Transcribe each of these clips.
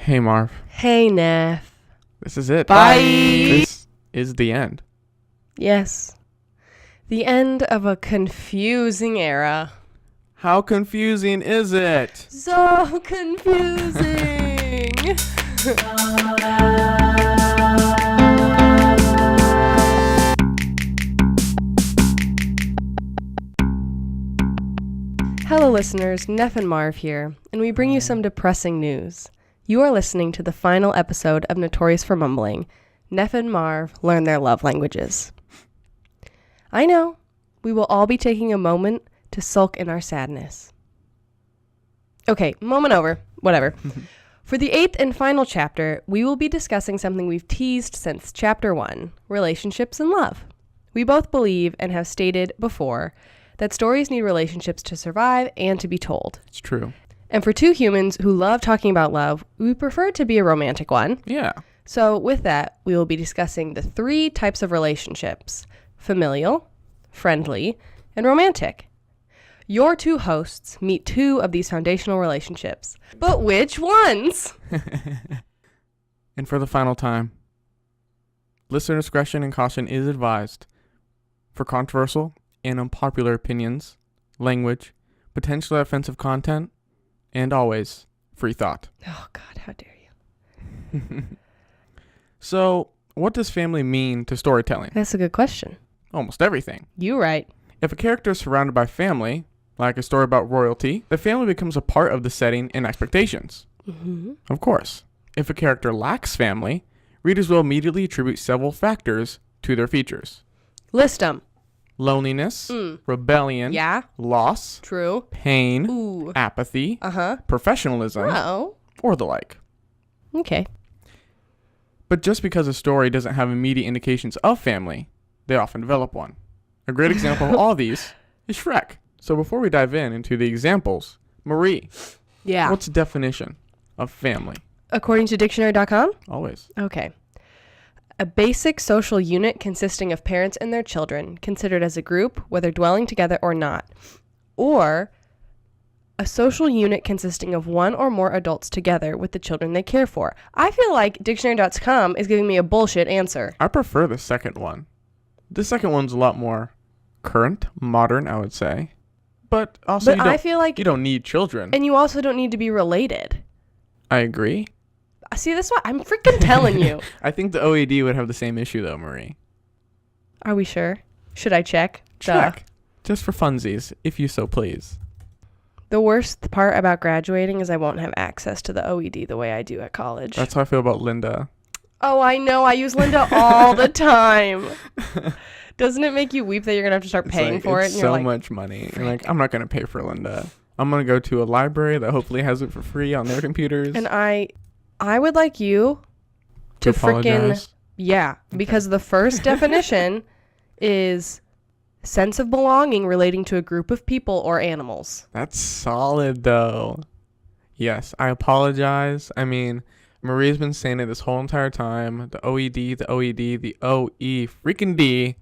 Hey, Marv. Hey, Neff. This is it. Bye. This is the end. Yes. The end of a confusing era. How confusing is it? So confusing. Hello, listeners. Neff and Marv here, and we bring you some depressing news. You are listening to the final episode of Notorious for Mumbling. Neff and Marv learn their love languages. I know. We will all be taking a moment to sulk in our sadness. Okay, moment over. Whatever. For the 8th and final chapter, we will be discussing something we've teased since chapter 1, relationships and love. We both believe and have stated before that stories need relationships to survive and to be told. It's true. And for two humans who love talking about love, we prefer it to be a romantic one. Yeah. So with that, we will be discussing the 3 types of relationships: familial, friendly, and romantic. Your 2 hosts meet 2 of these foundational relationships. But which ones? And for the final time, listener discretion and caution is advised. For controversial and unpopular opinions, language, potentially offensive content, and always free thought. Oh, God, how dare you? So, what does family mean to storytelling? That's a good question. Almost everything. You right. If a character is surrounded by family, like a story about royalty, the family becomes a part of the setting and expectations. Mm-hmm. Of course. If a character lacks family, readers will immediately attribute several factors to their features. List them. Loneliness, rebellion, Yeah. loss, True. pain, Ooh. apathy, Uh-huh. professionalism, Oh. or the like. Okay. But just because a story doesn't have immediate indications of family, they often develop one. A great example of all these is Shrek. So before we dive into the examples, Marie, Yeah. what's the definition of family? According to dictionary.com? Always. Okay. A basic social unit consisting of parents and their children, considered as a group, whether dwelling together or not. Or a social unit consisting of one or more adults together with the children they care for. I feel like dictionary.com is giving me a bullshit answer. I prefer the second one. The second one's a lot more current, modern, I would say. But also, But I feel like, you don't need children. and you also don't need to be related. I agree. See, that's what I'm freaking telling you. I think the OED would have the same issue, though, Marie. Are we sure? Should I check? Check. Just for funsies, if you so please. The worst part about graduating is I won't have access to the OED the way I do at college. That's how I feel about Linda. Oh, I know. I use Linda all the time. Doesn't it make you weep that you're going to have to start paying for it? It's And so you're like, much money. You're like, I'm not going to pay for Linda. I'm going to go to a library that hopefully has it for free on their computers. and I would like you to freaking, apologize. yeah, because the first definition is sense of belonging relating to a group of people or animals. That's solid, though. Yes, I apologize. I mean, Marie's been saying it this whole entire time. The OED, the OED, the OE freaking D.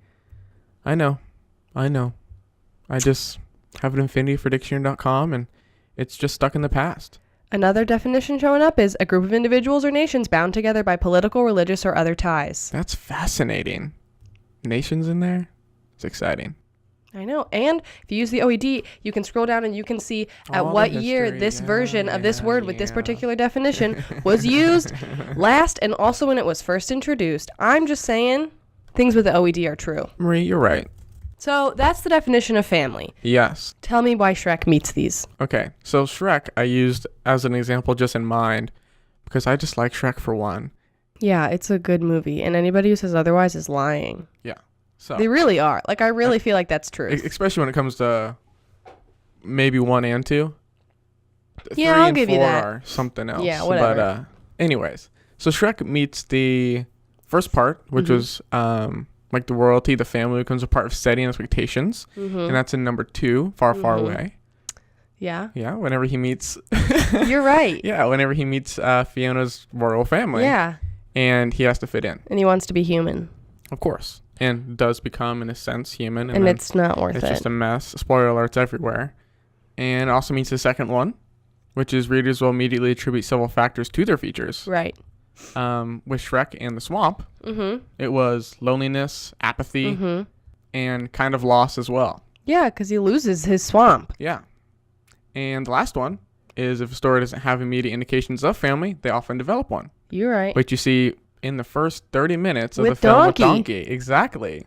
I know. I just have an infinity for dictionary.com, and it's just stuck in the past. Another definition showing up is a group of individuals or nations bound together by political, religious, or other ties. That's fascinating. Nations in there? It's exciting. I know. And if you use the OED, you can scroll down and you can see at All what the year history. this Yeah, version of this word with this yeah. particular definition was used last, and also when it was first introduced. I'm just saying things with the OED are true. Marie, you're right. So that's the definition of family. Yes. Tell me why Shrek meets these. Okay, so Shrek I used as an example just in mind because I just like Shrek for one. Yeah, it's a good movie, and anybody who says otherwise is lying. Yeah. So They really are. Like, I really feel like that's true. especially when it comes to maybe 1 and 2. Yeah, 3 I'll and give you 4 that. are something else. Yeah, whatever. But anyways, so Shrek meets the first part, which was like the royalty, the family becomes a part of setting expectations, and that's in number 2, far away. Yeah. Yeah, whenever he meets You're right. yeah, whenever he meets Fiona's royal family. Yeah. And he has to fit in, And he wants to be human. of course, and does become in a sense human, And then it's not worth it's it. just a mess. Spoiler alerts everywhere. And it also meets the second one, which is readers will immediately attribute several factors to their features. Right. With Shrek and the Swamp, Mm-hmm. it was loneliness, apathy, Mm-hmm. and kind of loss as well. Yeah, because he loses his swamp. Yeah. And the last one is if a story doesn't have immediate indications of family, they often develop one. You're right. Which you see in the first 30 minutes of With the film Donkey. with Donkey. Exactly.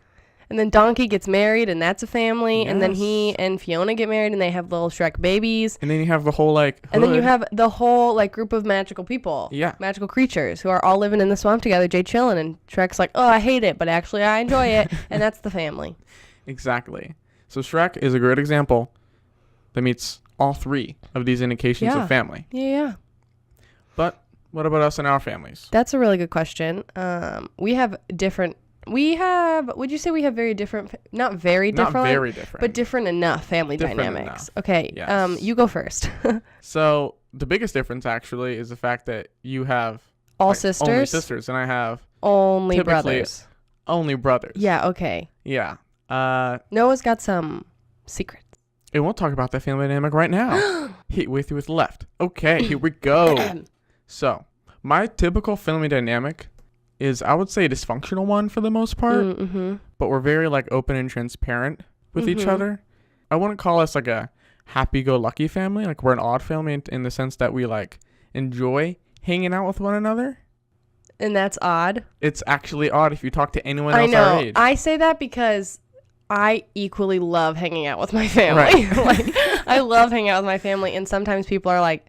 And then Donkey gets married, and that's a family. And then Yes. he and Fiona get married, and they have little Shrek babies. And then you have the whole like hood. And then you have the whole like group of magical people. Yeah. Magical creatures who are all living in the swamp together, Jay chilling, and Shrek's like, oh, I hate it, but actually I enjoy it. And that's the family. Exactly. So Shrek is a great example that meets all three of these indications Yeah. of family. Yeah. But what about us and our families? That's a really good question. Would you say we have very different, not very different, Not very different. but different enough family Different dynamics? enough. Okay. Yes. You go first. So the biggest difference actually is the fact that you have All like, sisters? only sisters, and I have Only typically brothers. only brothers. Yeah, okay. Yeah. Noah's got some secrets. And we'll talk about that family dynamic right now. Hit with you with left. Okay, here we go. So, my typical family dynamic is, I would say, a dysfunctional one for the most part. Mm-hmm. But we're very like open and transparent with each Mhm. other. I wouldn't call us like a happy-go-lucky family. Like we're an odd family in the sense that we like enjoy hanging out with one another. And that's odd. It's actually odd if you talk to anyone I else our know. age. I say that because I equally love hanging out with my family. Right. Like, I love hanging out with my family, and sometimes people are like,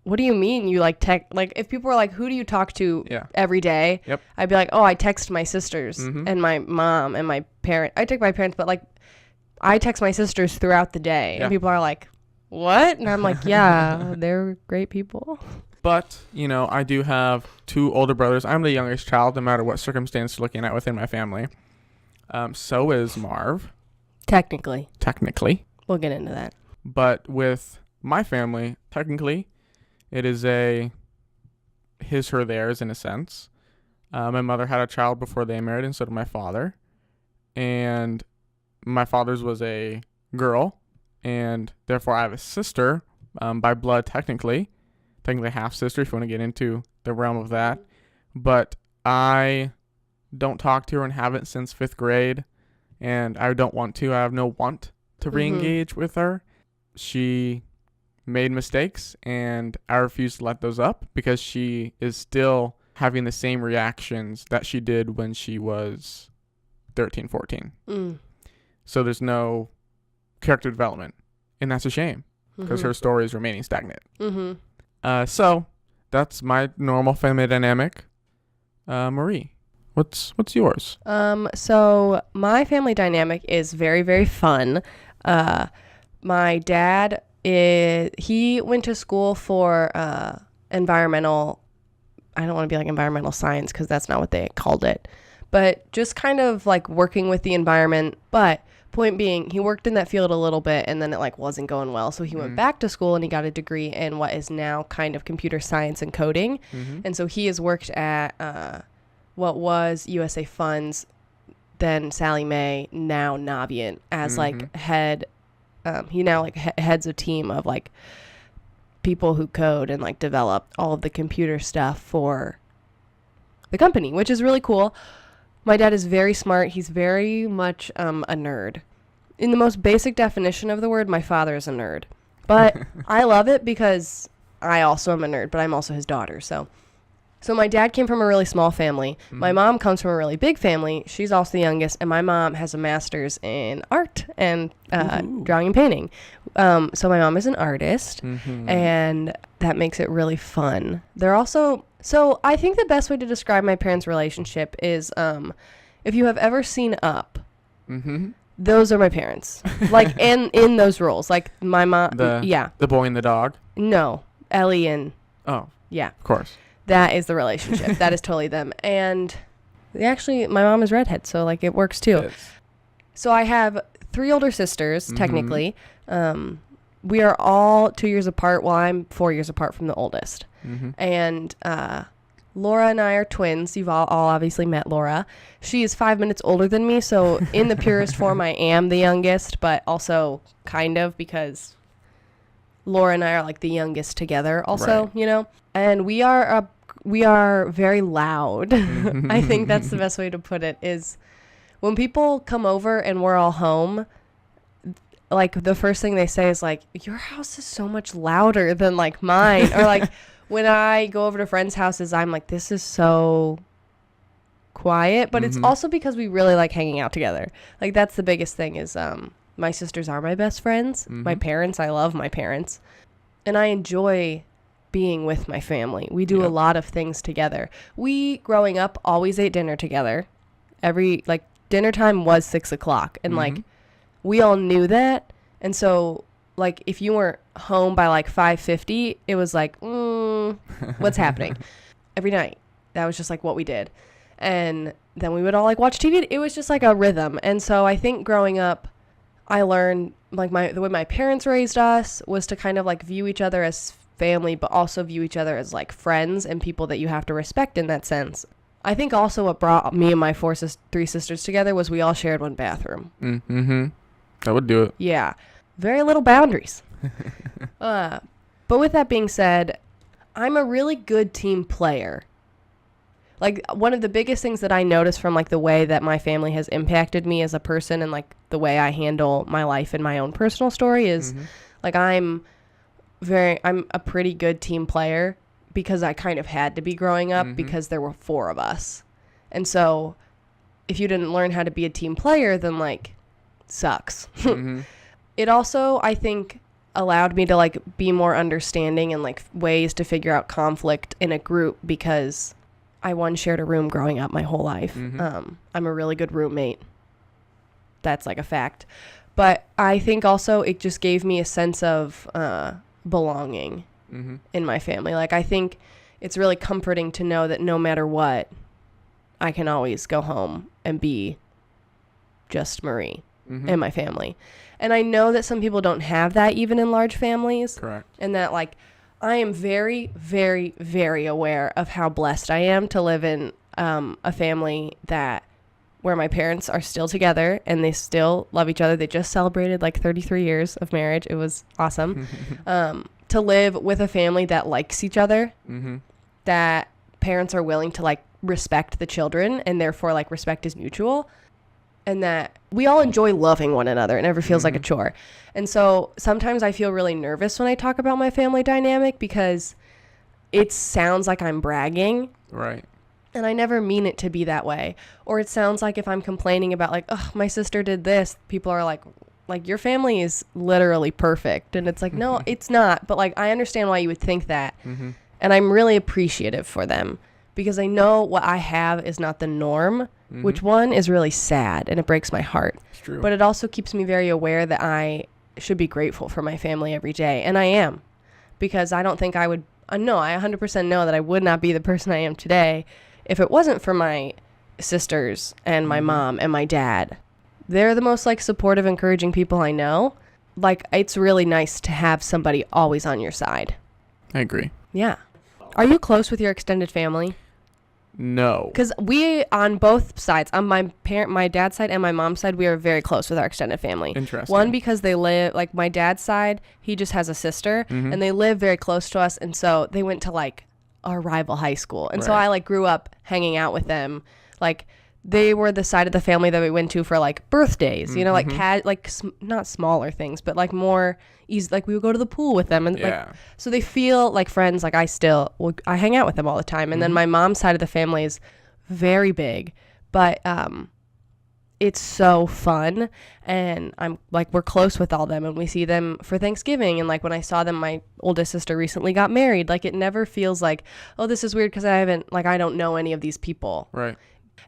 what do you mean you like like if people are like, who do you talk to Yeah. every day? Yep. I'd be like, oh, I text my sisters Mhm. and my mom and my parent. I text my parents, but like I text my sisters throughout the day. Yeah. And people are like, what? And I'm like, yeah, they're great people. But, you know, I do have two older brothers. I'm the youngest child, no matter what circumstance you're looking at within my family. So is Marv, Technically. technically. We'll get into that. But with my family, technically, it is a his, her, theirs in a sense. My mother had a child before they married, and so did my father. And my father's was a girl, and therefore I have a sister by blood, technically half sister if you want to get into the realm of that. But I don't talk to her and haven't since 5th grade, and I don't want to. I have no want to re-engage with her. She made mistakes, and I refuse to let those up because she is still having the same reactions that she did when she was 13, 14. So there's no character development, and that's a shame because her story is remaining stagnant. So that's my normal family dynamic. Marie, what's yours? So my family dynamic is very, very fun. My dad he went to school for environmental, I don't want to be like environmental science because that's not what they called it, but just kind of like working with the environment. But point being, he worked in that field a little bit and then it like wasn't going well. So he went back to school and he got a degree in what is now kind of computer science and coding. And so he has worked at what was USA Funds, then Sally Mae, now Navient, as like head. He now like heads a team of like people who code and like develop all of the computer stuff for the company, which is really cool. My dad is very smart. He's very much a nerd. In the most basic definition of the word, my father is a nerd. But I love it because I also am a nerd, but I'm also his daughter. So my dad came from a really small family. My mom comes from a really big family. She's also the youngest, and my mom has a master's in art and drawing and painting. So my mom is an artist, and that makes it really fun. They're also... So I think the best way to describe my parents' relationship is if you have ever seen Up, those are my parents. Like, in those roles. Like, my mom... Yeah. The boy and the dog? No. Ellie and... Oh. Yeah. Of course. That is the relationship. That is totally them. And actually, my mom is redhead, so like it works too. So I have 3 older sisters, technically. We are all 2 years apart, while I'm 4 years apart from the oldest. And Laura and I are twins. You've all obviously met Laura. She is 5 minutes older than me, so in the purest form, I am the youngest, but also kind of because Laura and I are like the youngest together also, Right. you know, and we are very loud. I think that's the best way to put it is when people come over and we're all home, like the first thing they say is like, your house is so much louder than like mine. Or like when I go over to friends' houses, I'm like, this is so quiet. But it's also because we really like hanging out together. Like that's the biggest thing is my sisters are my best friends. My parents, I love my parents. And I enjoy being with my family. We do a lot of things together. We, growing up, always ate dinner together. Dinner time was 6:00. And like we all knew that. And so like if you weren't home by like 5:50, it was like, what's happening? Every night. That was just like what we did. And then we would all like watch TV. It was just like a rhythm. And so I think growing up, I learned like the way my parents raised us was to kind of like view each other as family, but also view each other as like friends and people that you have to respect in that sense. I think also what brought me and my three sisters together was we all shared one bathroom. That would do it. Yeah. Very little boundaries. But with that being said, I'm a really good team player. Like one of the biggest things that I notice from like the way that my family has impacted me as a person and like the way I handle my life and my own personal story is like I'm a pretty good team player because I kind of had to be growing up because there were 4 of us. And so if you didn't learn how to be a team player, then like sucks. It also, I think, allowed me to like be more understanding and like ways to figure out conflict in a group because I shared a room growing up my whole life. I'm a really good roommate. That's like a fact. But I think also it just gave me a sense of belonging in my family. Like I think it's really comforting to know that no matter what, I can always go home and be just Marie and my family. And I know that some people don't have that even in large families. Correct. And that like I am very, very, very aware of how blessed I am to live in a family where my parents are still together and they still love each other. They just celebrated like 33 years of marriage. It was awesome. To live with a family that likes each other, that parents are willing to like respect the children and therefore like respect is mutual. And that we all enjoy loving one another. It never feels like a chore. And so sometimes I feel really nervous when I talk about my family dynamic because it sounds like I'm bragging. Right. And I never mean it to be that way. Or it sounds like if I'm complaining about like, oh, my sister did this, people are like your family is literally perfect. And it's like, no, it's not. But like, I understand why you would think that. And I'm really appreciative for them because I know what I have is not the norm. Which one is really sad and it breaks my heart. It's true. But it also keeps me very aware that I should be grateful for my family every day. And I am. Because I don't think I would, no, I 100% know that I would not be the person I am today if it wasn't for my sisters and my mom and my dad. They're the most like supportive, encouraging people I know. Like it's really nice to have somebody always on your side. I agree. Yeah. Are you close with your extended family? No. Because we, on both sides, on my dad's side and my mom's side, we are very close with our extended family. Interesting. One, because they live, like my dad's side, he just has a sister, and they live very close to us, and so they went to like our rival high school. And so I like grew up hanging out with them. Like they were the side of the family that we went to for like birthdays, you know, like not smaller things, but like more easy. Like we would go to the pool with them, and like so they feel like friends. Like I hang out with them all the time. And then my mom's side of the family is very big, but it's so fun, and I'm like we're close with all them, and we see them for Thanksgiving. And like when I saw them, my oldest sister recently got married. Like it never feels like, oh, this is weird because I don't know any of these people. Right.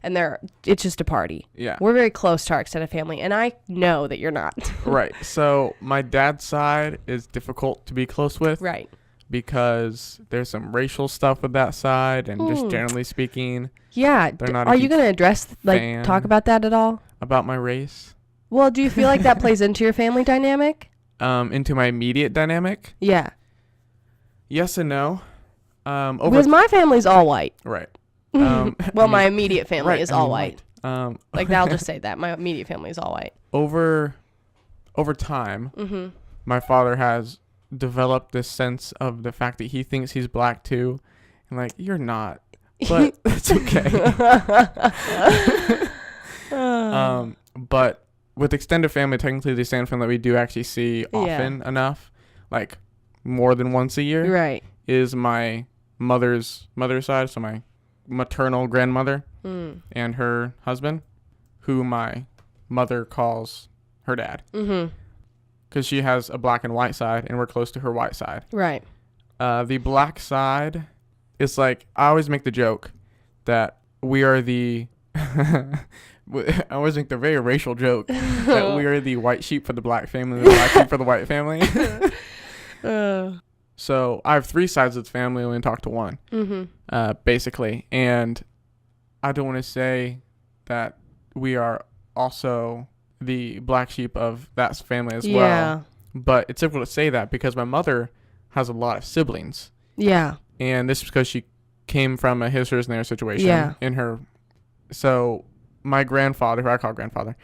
And it's just a party. Yeah. We're very close to our extended family, and I know that you're not. Right. So my dad's side is difficult to be close with. Right. Because there's some racial stuff with that side, and just generally speaking. Yeah. They're not Are you going to address, like, talk about that at all? About my race? Well, do you feel like that plays into your family dynamic? Into my immediate dynamic? Yeah. Yes and no. Because my family's all white. Right. Well, my immediate family is all white. Like I'll just say that my immediate family is all white. Over time, my father has developed this sense of the fact that he thinks he's black too. And like, you're not, but it's okay. But with extended family, technically the extended family that we do actually see often enough, like more than once a year, right, is my mother's side, so my maternal grandmother and her husband, who my mother calls her dad, because she has a black and white side, and we're close to her white side. Right. The black side is like, I always make the joke that we are the I always make the very racial joke that we are the white sheep for the black family and the black sheep for the white family. So I have 3 sides of the family, only talk to one, basically. And I don't want to say that we are also the black sheep of that family as well. But it's difficult to say that because my mother has a lot of siblings. Yeah. And this is because she came from a his, hers, and their situation in her. So my grandfather, who I call grandfather,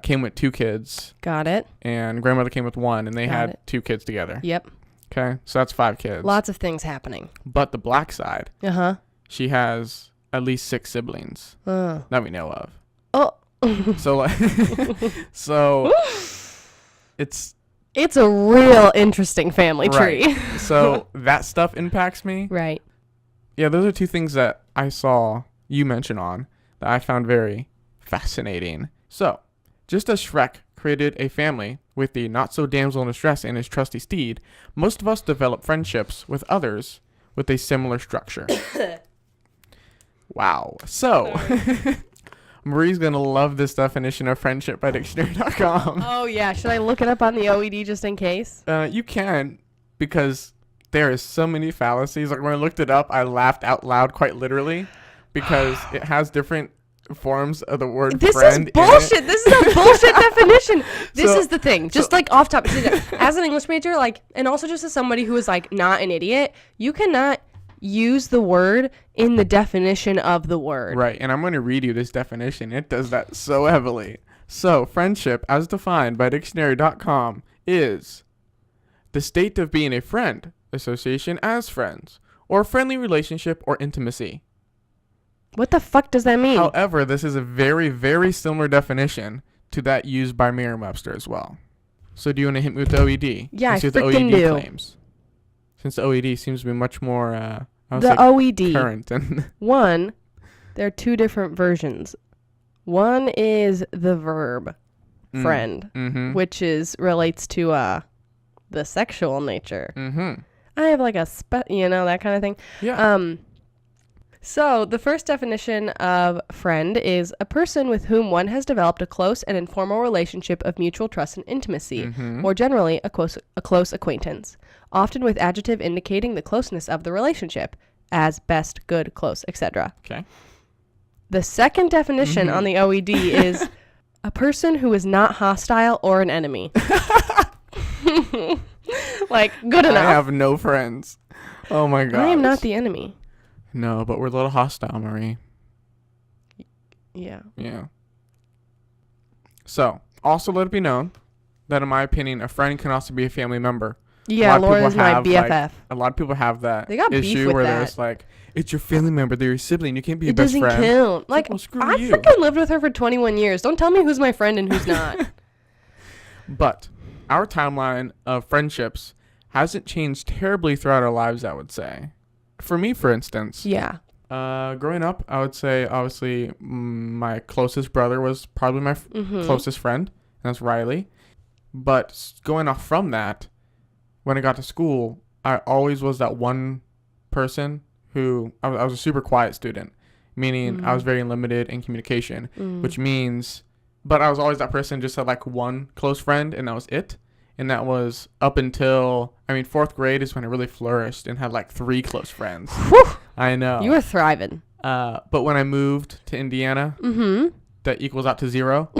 came with 2 kids. Got it. And grandmother came with 1, and they had 2 kids together. Yep. Okay, so that's 5 kids. Lots of things happening. But the black side, she has at least 6 siblings that we know of. Oh. So it's a real interesting family tree. So that stuff impacts me. Right. Yeah, those are 2 things that I saw you mention on that I found very fascinating. So, just as Shrek created a family with the not-so-damsel in distress and his trusty steed, most of us develop friendships with others with a similar structure. Wow. So, Marie's going to love this definition of friendship by dictionary.com. Oh, yeah. Should I look it up on the OED just in case? You can, because there is so many fallacies. Like, when I looked it up, I laughed out loud quite literally because it has different forms of the word friend. This is bullshit. This is a bullshit definition. This is the thing. Just like off topic. As an English major, like, and also just as somebody who is like not an idiot, you cannot use the word in the definition of the word. Right. And I'm going to read you this definition. It does that so heavily. So, friendship, as defined by dictionary.com, is the state of being a friend, association as friends, or friendly relationship or intimacy. What the fuck does that mean? However, this is a very, very similar definition to that used by Merriam-Webster as well. So do you want to hit me with the OED? Yeah, I freaking freaking do. Claims. Since the OED seems to be much more OED current. And one, there are 2 different versions. One is the verb friend, which relates to the sexual nature. I have like that kind of thing. Yeah. So the first definition of friend is a person with whom one has developed a close and informal relationship of mutual trust and intimacy, or generally a close acquaintance, often with adjective indicating the closeness of the relationship, as best, good, close, etc. Okay. The second definition on the OED is a person who is not hostile or an enemy. Like, good enough. I have no friends. Oh my god. I am not the enemy. No, but we're a little hostile, Marie. Yeah. Yeah. So, also let it be known that in my opinion, a friend can also be a family member. Yeah, Laura's my BFF. Like, a lot of people have that they got beef issue with where that. there's like, it's your family member, they're your sibling, you can't be a it best doesn't friend. count. Like, well, screw I you. freaking lived with her for 21 years. Don't tell me who's my friend and who's not. But our timeline of friendships hasn't changed terribly throughout our lives, I would say. For me, for instance, Yeah. Growing up, I would say obviously my closest brother was probably my closest friend, and that's Riley. But going off from that, when I got to school, I always was that one person who I was a super quiet student, meaning I was very limited in communication, which means, but I was always that person just had like one close friend, and that was it. And that was up until, I mean, 4th grade is when I really flourished and had like 3 close friends. Whew. I know. You were thriving. But when I moved to Indiana, that equals out to 0.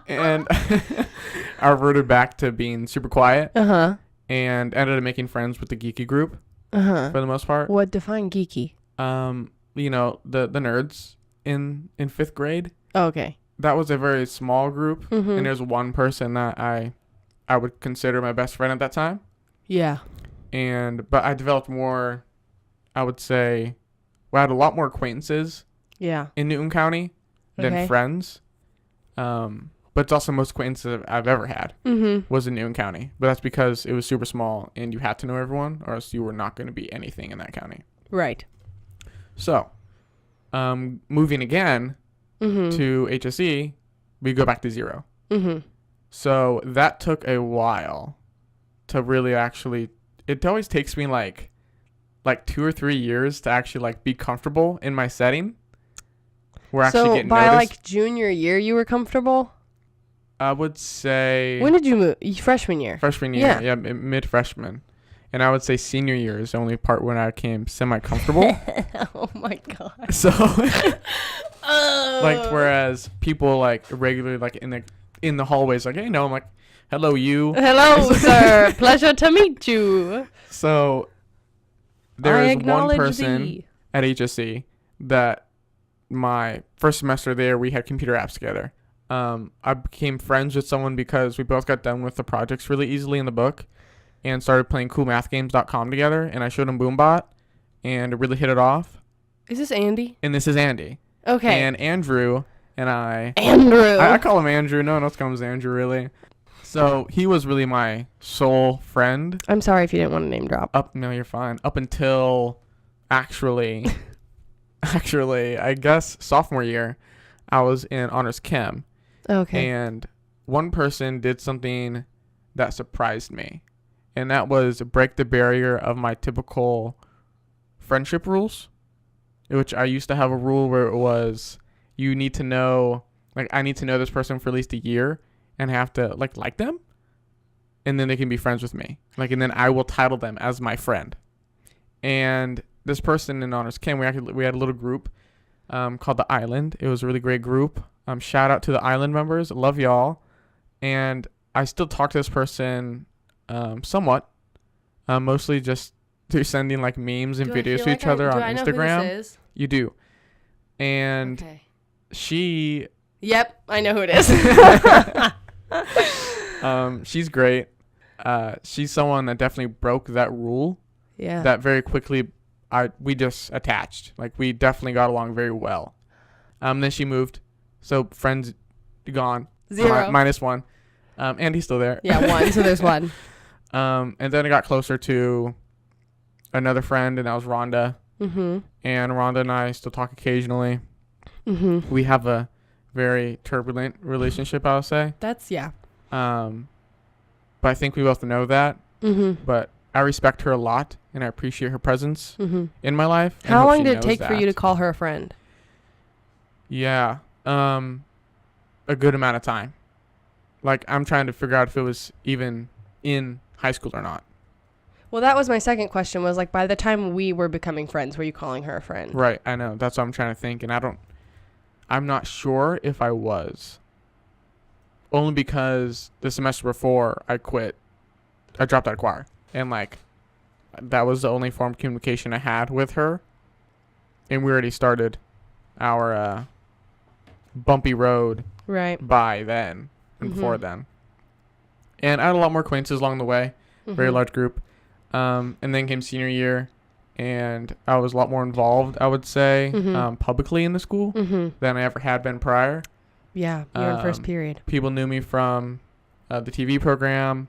And I reverted back to being super quiet. And ended up making friends with the geeky group for the most part. What define geeky? You know, the nerds in 5th grade. Oh, okay. that was a very small group, Mm-hmm. and there's one person that I would consider my best friend at that time. Yeah. But I developed more, I would say, I had a lot more acquaintances Yeah. in Newton County than Okay. friends. But it's also most acquaintances I've ever had Mm-hmm. was in Newton County. But that's because it was super small and you had to know everyone, or else you were not going to be anything in that county. Right. So, moving again Mm-hmm. to HSE, we go back to 0. Mm-hmm. So that took a while to really actually. It always takes me like 2 or 3 years to actually like be comfortable in my setting. We're actually So getting by noticed. like junior year, you were comfortable? I would say When did you move? Freshman year. freshman year, Yeah. yeah, mid freshman, and I would say senior year is the only part when I became semi comfortable. Oh my god. So Oh. like, whereas people like regularly like in the hallways like, hey, no, I'm like, hello, you. Hello, sir. Pleasure to meet you. So I there is one acknowledge person thee. at HSC that my first semester there, we had computer apps together. I became friends with someone because we both got done with the projects really easily in the book and started playing coolmathgames.com together, and I showed him Boombot and it really hit it off. Is this Andy? And this is Andy. Okay. And Andrew and I Andrew. I call him Andrew. No one else calls him Andrew, really. So he was really my sole friend. I'm sorry if you didn't want to name drop. No, you're fine. Up until actually, I guess sophomore year, I was in honors chem. Okay. And one person did something that surprised me. And that was break the barrier of my typical friendship rules, which I used to have a rule where it was you need to know, like, I need to know this person for at least a year and have to like them, and then they can be friends with me. Like, and then I will title them as my friend. And this person in honors chem, we had a little group called the Island. It was a really great group. Shout out to the Island members. Love y'all. And I still talk to this person somewhat, mostly just through sending like memes and videos to each other on Instagram. You do. And Okay. she Yep, I know who it is. she's great. She's someone that definitely broke that rule. Yeah. That very quickly we just attached. Like, we definitely got along very well. Then she moved. So friends gone. 0. Minus 1. Andy's still there. Yeah, 1. So there's 1. And then I got closer to another friend, and that was Rhonda. Mm-hmm. And Rhonda and I still talk occasionally. Mm-hmm. We have a very turbulent relationship, I'll say. That's, yeah. But I think we both know that. Mm-hmm. But I respect her a lot, and I appreciate her presence Mm-hmm. in my life. and How hope long she did it knows take for you to that. call her a friend? Yeah. A good amount of time. Like, I'm trying to figure out if it was even in high school or not. Well, that was my second question, was like, by the time we were becoming friends, were you calling her a friend? Right, I know. That's what I'm trying to think, and I'm not sure if I was. Only because the semester before I quit, I dropped out of choir. And, like, that was the only form of communication I had with her. And we already started our bumpy road Right. by then and before then. And I had a lot more acquaintances along the way, very large group. And then came senior year, and I was a lot more involved, I would say, publicly in the school than I ever had been prior. Yeah, you're in first period. People knew me from the TV program.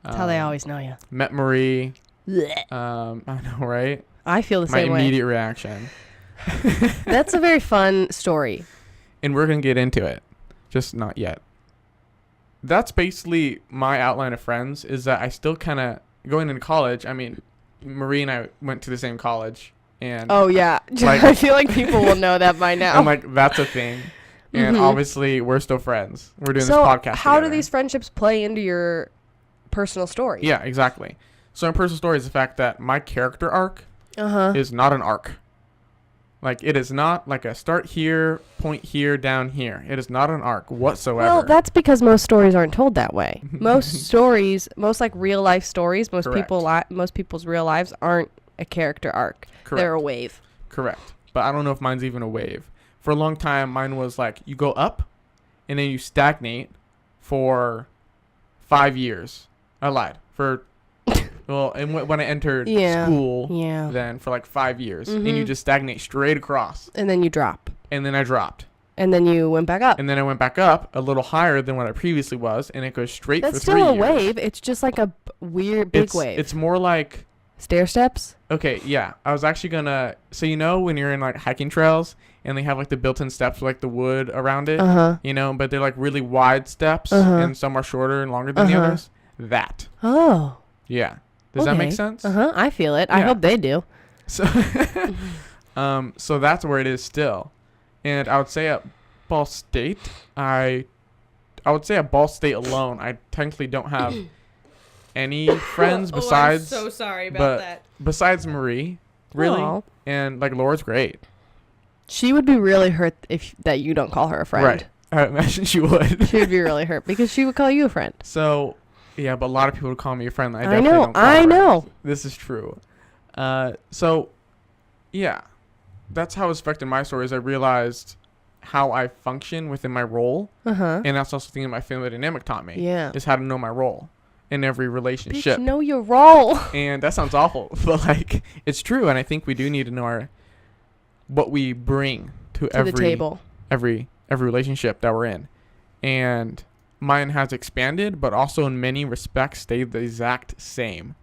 That's how they always know you. Met Marie. I know, right? I feel the My same way. immediate reaction. That's a very fun story. And we're going to get into it, just not yet. That's basically my outline of friends, is that I still kind of, going into college, I mean, Marie and I went to the same college. And Oh, yeah. Like- I feel like people will know that by now. I'm like, that's a thing. And obviously, we're still friends. We're doing this podcast how do together. these friendships play into your personal story? Yeah, exactly. So my personal story is the fact that my character arc Uh-huh. is not an arc. Like, it is not like a start here, point here, down here. It is not an arc whatsoever. Well, that's because most stories aren't told that way. Most stories, most like real life stories, most Correct. most people's real lives aren't a character arc. Correct. They're a wave. Correct. But I don't know if mine's even a wave. For a long time, mine was like, you go up, and then you stagnate for 5 years. I lied. Well, and when I entered school, then for like 5 years, and you just stagnate straight across. And then you drop. And then I dropped. And then you went back up. And then I went back up a little higher than what I previously was, and it goes straight for 3 years. That's still a wave. It's just like a weird big wave. It's more like... Stair steps? Okay, yeah. I was actually gonna... So you know when you're in like hiking trails, and they have like the built-in steps with like the wood around it? You know, but they're like really wide steps, and some are shorter and longer than the others? That. Oh. Yeah. Does that make sense? I feel it. Yeah. I hope they do. So, so that's where it is still. And I would say at Ball State, I would say at Ball State alone, I technically don't have any friends besides. I'm so sorry about that. Besides Marie, really, Aww. and like Laura's great. She would be really hurt that you don't call her a friend. Right. I imagine she would. She would be really hurt because she would call you a friend. So, yeah, but a lot of people would call me a friend. I know. This is true. So, yeah, that's how it's affected my story. Is I realized how I function within my role, and that's also the thing that my family dynamic taught me. Yeah, is how to know my role in every relationship. Bitch, know your role. And that sounds awful, but like it's true, and I think we do need to know what we bring to every the table, every relationship that we're in, and mine has expanded, but also in many respects stayed the exact same,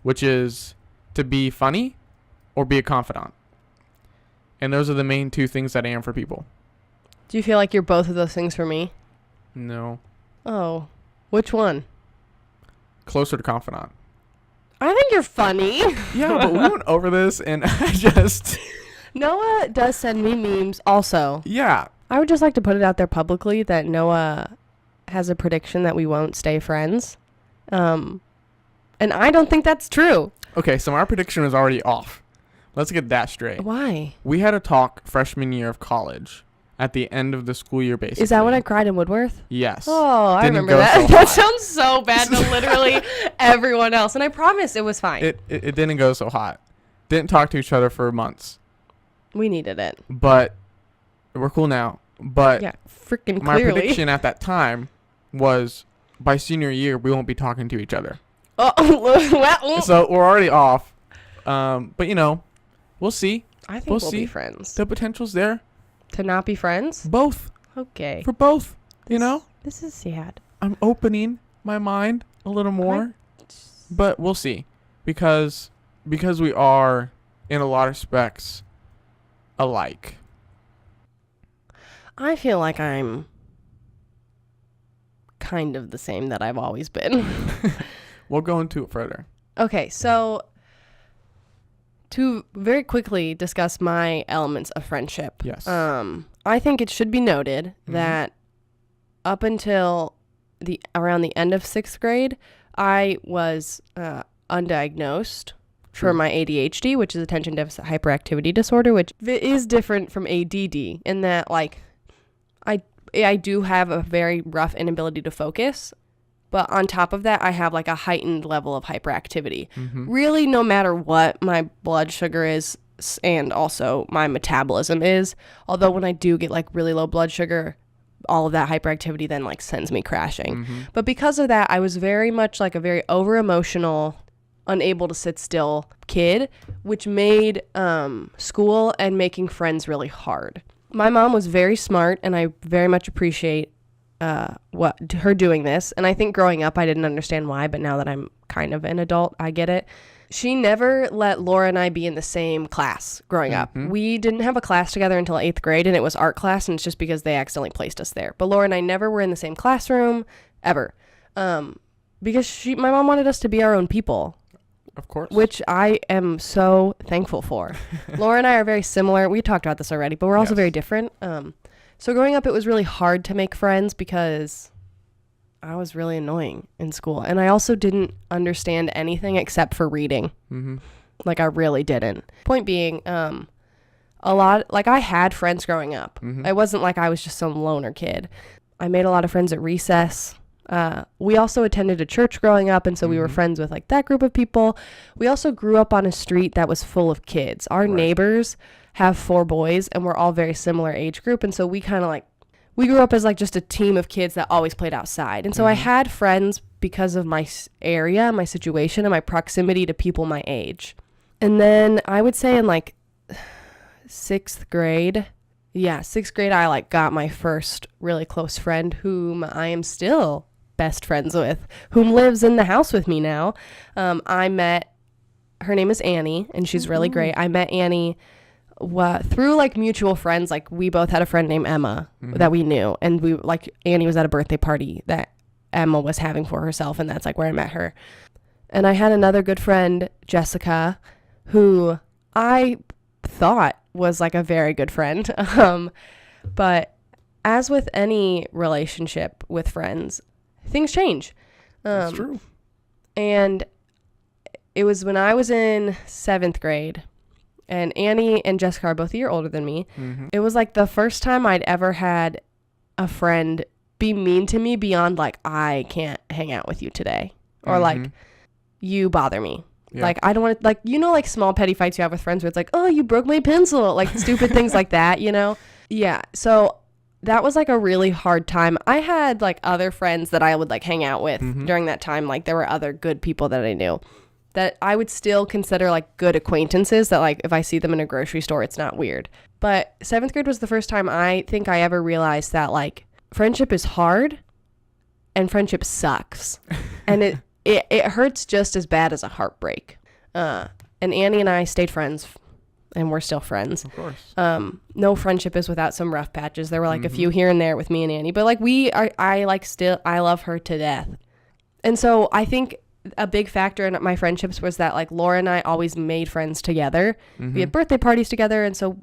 which is to be funny or be a confidant. And those are the main two things that I am for people. Do you feel like you're both of those things for me? No. Oh, which one? Closer to confidant. I think you're funny. Yeah, but we went over this, and I just... Noah does send me memes also. Yeah. I would just like to put it out there publicly that Noah has a prediction that we won't stay friends. And I don't think that's true. Okay, so my prediction was already off. Let's get that straight. Why? We had a talk freshman year of college at the end of the school year, basically. Is that when I cried in Woodworth? Yes. Oh, I remember that. That sounds so bad to literally everyone else. And I promise it was fine. It didn't go so hot. Didn't talk to each other for months. We needed it. But we're cool now. But yeah, freaking my clearly. prediction at that time was by senior year, we won't be talking to each other. Oh, so we're already off. But, you know, we'll see. I think we'll be friends. The potential's there. To not be friends? Both. Okay. For both, you know? This is sad. I'm opening my mind a little more. But we'll see. Because we are, in a lot of respects, alike. I feel like I'm kind of the same that I've always been. We'll go into it further. Okay, so to very quickly discuss my elements of friendship. Yes. I think it should be noted that up until around the end of 6th grade, I was undiagnosed for my ADHD, which is attention deficit hyperactivity disorder, which is different from ADD in that, like, I do have a very rough inability to focus, but on top of that, I have like a heightened level of hyperactivity. Really, no matter what my blood sugar is and also my metabolism is, although when I do get like really low blood sugar, all of that hyperactivity then like sends me crashing. But because of that, I was very much like a very over emotional, unable to sit still kid, which made school and making friends really hard. My mom was very smart, and I very much appreciate her doing this. And I think growing up, I didn't understand why, but now that I'm kind of an adult, I get it. She never let Laura and I be in the same class growing up. We didn't have a class together until 8th grade, and it was art class, and it's just because they accidentally placed us there. But Laura and I never were in the same classroom, ever. Because my mom wanted us to be our own people. Of course. Which I am so thankful for. Laura and I are very similar. We talked about this already, but we're also very different. So growing up, it was really hard to make friends because I was really annoying in school. And I also didn't understand anything except for reading. Like, I really didn't. Point being, I had friends growing up. It wasn't like I was just some loner kid. I made a lot of friends at recess. We also attended a church growing up, and so we were friends with like that group of people. We also grew up on a street that was full of kids. Our neighbors have 4 boys, and we're all very similar age group, and so we kind of like we grew up as like just a team of kids that always played outside. And so I had friends because of my area, my situation, and my proximity to people my age. And then I would say in like 6th grade, I like got my first really close friend whom I am still best friends with, whom lives in the house with me now. I met, her name is Annie, and she's really great. I met Annie through like mutual friends. Like we both had a friend named Emma that we knew, and we like Annie was at a birthday party that Emma was having for herself, and that's like where I met her. And I had another good friend, Jessica, who I thought was like a very good friend. But as with any relationship with friends, things change. That's true. And it was when I was in 7th grade, and Annie and Jessica are both a year older than me. It was like the first time I'd ever had a friend be mean to me beyond like, I can't hang out with you today, or like, you bother me. Yeah. Like, I don't want to, like, you know, like small petty fights you have with friends where it's like, oh, you broke my pencil, like stupid things like that, you know? Yeah. So that was like a really hard time. I had like other friends that I would like hang out with during that time. Like there were other good people that I knew that I would still consider like good acquaintances that like if I see them in a grocery store, it's not weird. But 7th grade was the first time I think I ever realized that like friendship is hard and friendship sucks. And it hurts just as bad as a heartbreak. And Annie and I stayed friends, and we're still friends. Of course. No friendship is without some rough patches. There were like a few here and there with me and Annie, but like I love her to death. And so I think a big factor in my friendships was that like Laura and I always made friends together. We had birthday parties together. And so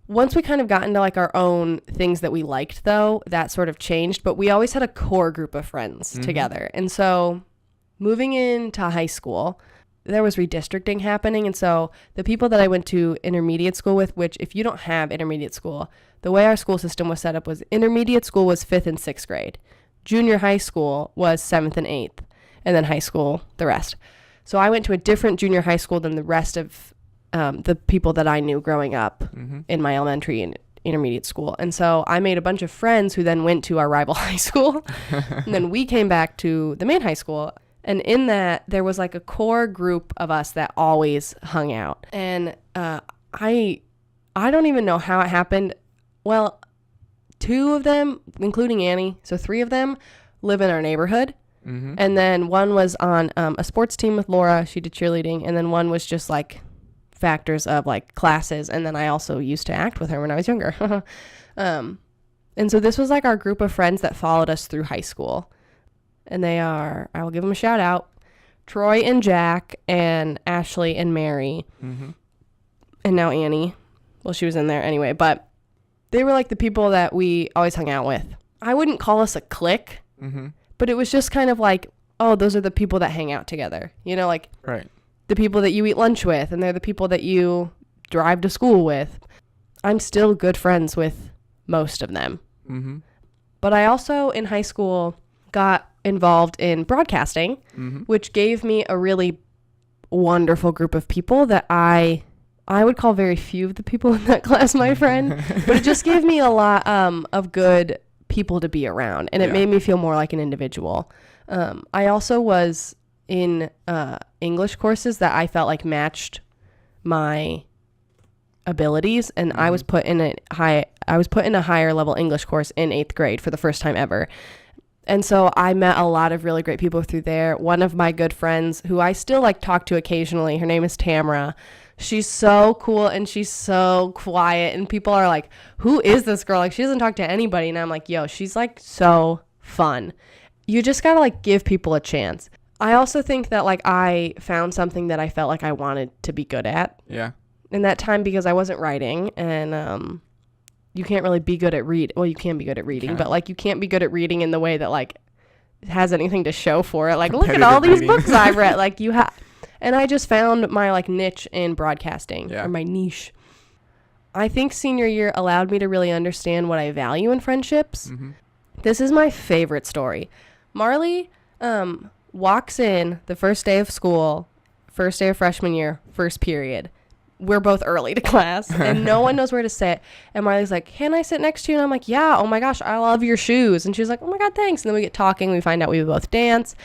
once we kind of got into like our own things that we liked, though, that sort of changed, but we always had a core group of friends together. And so moving into high school, there was redistricting happening. And so the people that I went to intermediate school with, which if you don't have intermediate school, the way our school system was set up was intermediate school was 5th and 6th grade. Junior high school was 7th and 8th, and then high school, the rest. So I went to a different junior high school than the rest of the people that I knew growing up in my elementary and intermediate school. And so I made a bunch of friends who then went to our rival high school. And then we came back to the main high school. And in that, there was like a core group of us that always hung out. And I don't even know how it happened. Well, 2 of them, including Annie, so 3 of them live in our neighborhood. And then one was on a sports team with Laura. She did cheerleading. And then one was just like factors of like classes. And then I also used to act with her when I was younger. And so this was like our group of friends that followed us through high school. And they are, I will give them a shout out, Troy and Jack and Ashley and Mary. And now Annie. Well, she was in there anyway, but they were like the people that we always hung out with. I wouldn't call us a clique, but it was just kind of like, oh, those are the people that hang out together. You know, like the people that you eat lunch with, and they're the people that you drive to school with. I'm still good friends with most of them. But I also, in high school, got involved in broadcasting, which gave me a really wonderful group of people that I would call very few of the people in that class my friend, but it just gave me a lot of good people to be around, and it made me feel more like an individual. I also was in English courses that I felt like matched my abilities, and I was put in a higher level English course in 8th grade for the first time ever. And so I met a lot of really great people through there. One of my good friends who I still like talk to occasionally, her name is Tamara. She's so cool and she's so quiet, and people are like, who is this girl? Like, she doesn't talk to anybody. And I'm like, yo, she's like so fun. You just gotta like give people a chance. I also think that like I found something that I felt like I wanted to be good at. In that time, because I wasn't writing, and you can't really be good at well, you can be good at reading, but like you can't be good at reading in the way that like has anything to show for it. Like, look at all these books I've read. Like you have, and I just found my like niche in broadcasting, or my niche. I think senior year allowed me to really understand what I value in friendships. This is my favorite story. Marley walks in the first day of school, first day of freshman year, first period, we're both early to class and no one knows where to sit. And Marley's like, can I sit next to you? And I'm like, yeah, oh my gosh, I love your shoes. And she's like, oh my God, thanks. And then we get talking. We find out we both dance.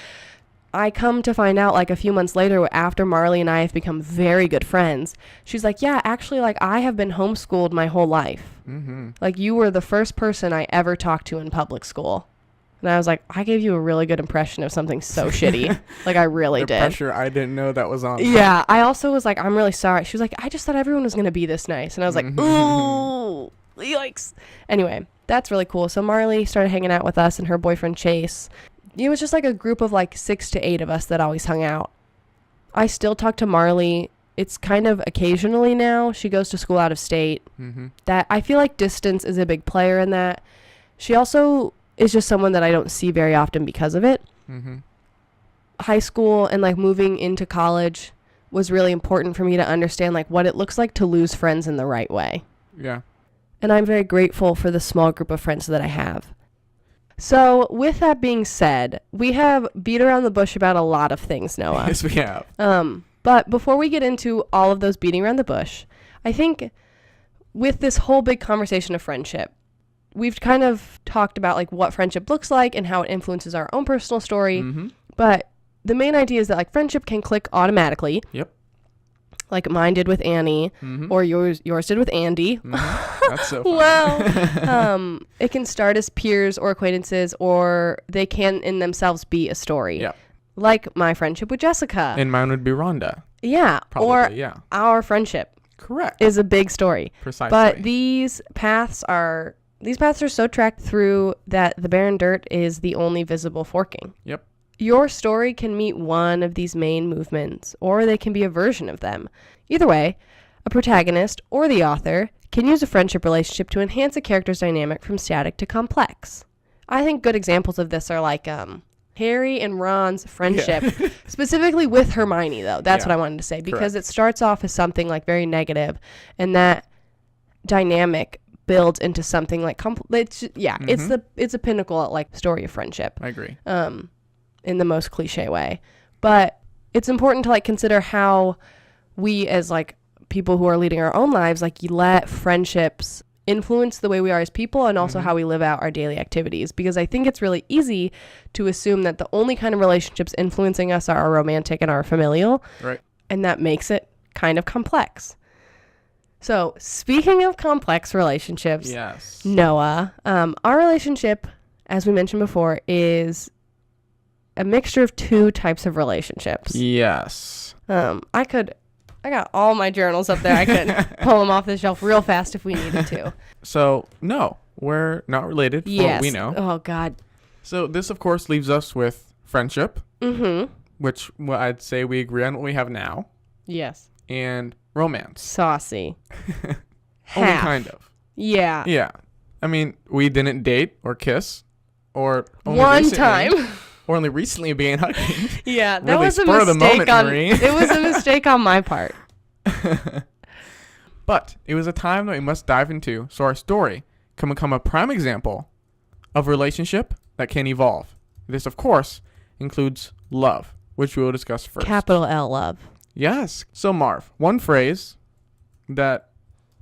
I come to find out like a few months later, after Marley and I have become very good friends, she's like, yeah, actually, like I have been homeschooled my whole life. Mm-hmm. Like you were the first person I ever talked to in public school. And I was like, I gave you a really good impression of something so shitty. Like, I really did. Pressure I didn't know that was on. Yeah. I also was like, I'm really sorry. She was like, I just thought everyone was going to be this nice. And I was like, ooh, yikes. Anyway, that's really cool. So Marley started hanging out with us and her boyfriend, Chase. It was just like a group of like 6 to 8 of us that always hung out. I still talk to Marley. It's kind of occasionally now. She goes to school out of state. Mm-hmm. That I feel like distance is a big player in that. She also is just someone that I don't see very often because of it. Mm-hmm. High school and like moving into college was really important for me to understand like what it looks like to lose friends in the right way. Yeah. And I'm very grateful for the small group of friends that I have. So with that being said, we have beat around the bush about a lot of things, Noah. Yes, we have. But before we get into all of those beating around the bush, I think with this whole big conversation of friendship, we've kind of talked about like what friendship looks like and how it influences our own personal story. Mm-hmm. But the main idea is that like friendship can click automatically. Yep. Like mine did with Annie, Mm-hmm. or yours did with Andy. Mm-hmm. That's so funny. Well, it can start as peers or acquaintances, or they can in themselves be a story. Yep. Like my friendship with Jessica. And mine would be Rhonda. Yeah. Probably, or yeah. our friendship Correct. is a big story. Precisely. But these paths are so tracked through that the barren dirt is the only visible forking. Yep. Your story can meet one of these main movements, or they can be a version of them. Either way, a protagonist or the author can use a friendship relationship to enhance a character's dynamic from static to complex. I think good examples of this are like Harry and Ron's friendship, specifically with Hermione, though. That's what I wanted to say, because it starts off as something like very negative, and that dynamic builds into something like it's a pinnacle at like story of friendship. I agree. In the most cliche way. But it's important to like consider how we as like people who are leading our own lives, like you let friendships influence the way we are as people and also how we live out our daily activities. Because I think it's really easy to assume that the only kind of relationships influencing us are our romantic and our familial. Right. And that makes it kind of complex. So speaking of complex relationships, yes, Noah, our relationship, as we mentioned before, is a mixture of 2 types of relationships. Yes. I got all my journals up there. I could pull them off the shelf real fast if we needed to. So, no, we're not related for what we know. Oh, God. So this, of course, leaves us with friendship, Mm-hmm. which I'd say we agree on what we have now, Yes. and romance. Saucy. Only Half. kind of. Yeah. Yeah. I mean, we didn't date or kiss or only One recently, time. or only recently began hugging. Yeah, that Really was a spur of the mistake moment, on Marie. it was a mistake on my part. But it was a time that we must dive into, so our story can become a prime example of a relationship that can evolve. This, of course, includes love, which we will discuss first. Capital L love. Yes. So, Marv, one phrase that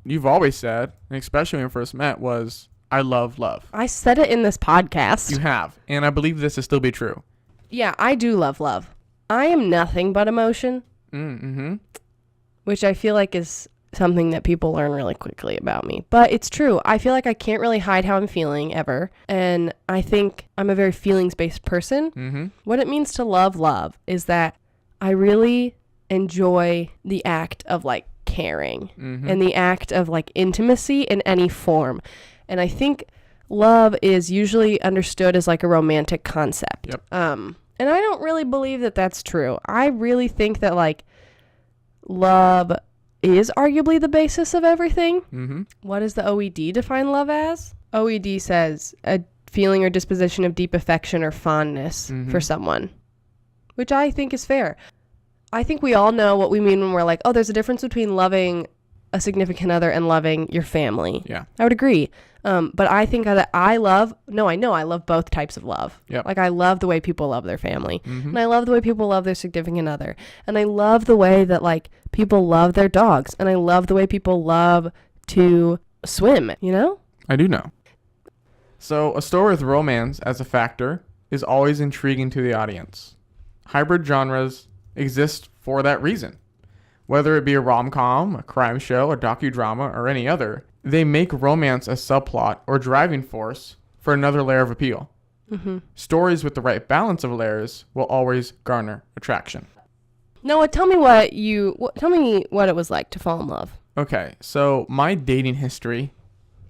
you've always said, and especially when we first met, was, I love love. I said it in this podcast. You have, and I believe this to still be true. Yeah, I do love love. I am nothing but emotion, Mm-hmm. which I feel like is something that people learn really quickly about me. But it's true. I feel like I can't really hide how I'm feeling ever. And I think I'm a very feelings-based person. Mm-hmm. What it means to love is that I really enjoy the act of like caring and the act of like intimacy in any form. And I think love is usually understood as like a romantic concept. Yep. And I don't really believe that that's true. I really think that like love is arguably the basis of everything. Mm-hmm. What does the OED define love as? OED says a feeling or disposition of deep affection or fondness for someone, which I think is fair. I think we all know what we mean when we're like, oh, there's a difference between loving a significant other and loving your family. Yeah. I would agree. But I think that I love both types of love. Yep. Like I love the way people love their family. Mm-hmm. And I love the way people love their significant other. And I love the way that like people love their dogs. And I love the way people love to swim, you know? I do know. So a story with romance as a factor is always intriguing to the audience. Hybrid genres exist for that reason. Whether it be a rom-com, a crime show, a docudrama, or any other, they make romance a subplot or driving force for another layer of appeal. Mm-hmm. Stories with the right balance of layers will always garner attraction. Noah, tell me what it was like to fall in love. Okay, so my dating history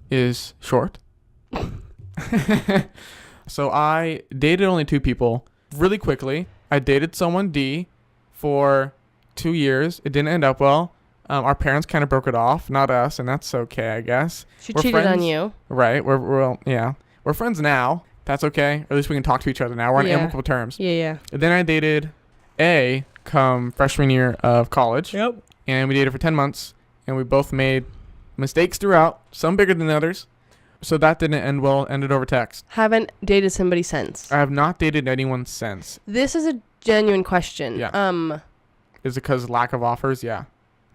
is short. So I dated only 2 people really quickly. I dated someone D for 2 years. It didn't end up well. Our parents kind of broke it off, not us, and that's okay, I guess. She We're cheated friends, on you. Right. We're friends now. That's okay. Or at least we can talk to each other now. We're on amicable terms. Yeah. And then I dated A come freshman year of college. Yep. And we dated for 10 months. And we both made mistakes throughout, some bigger than others. So that didn't end well, ended over text. Haven't dated somebody since. I have not dated anyone since. This is a genuine question. Yeah. Is it because lack of offers? Yeah.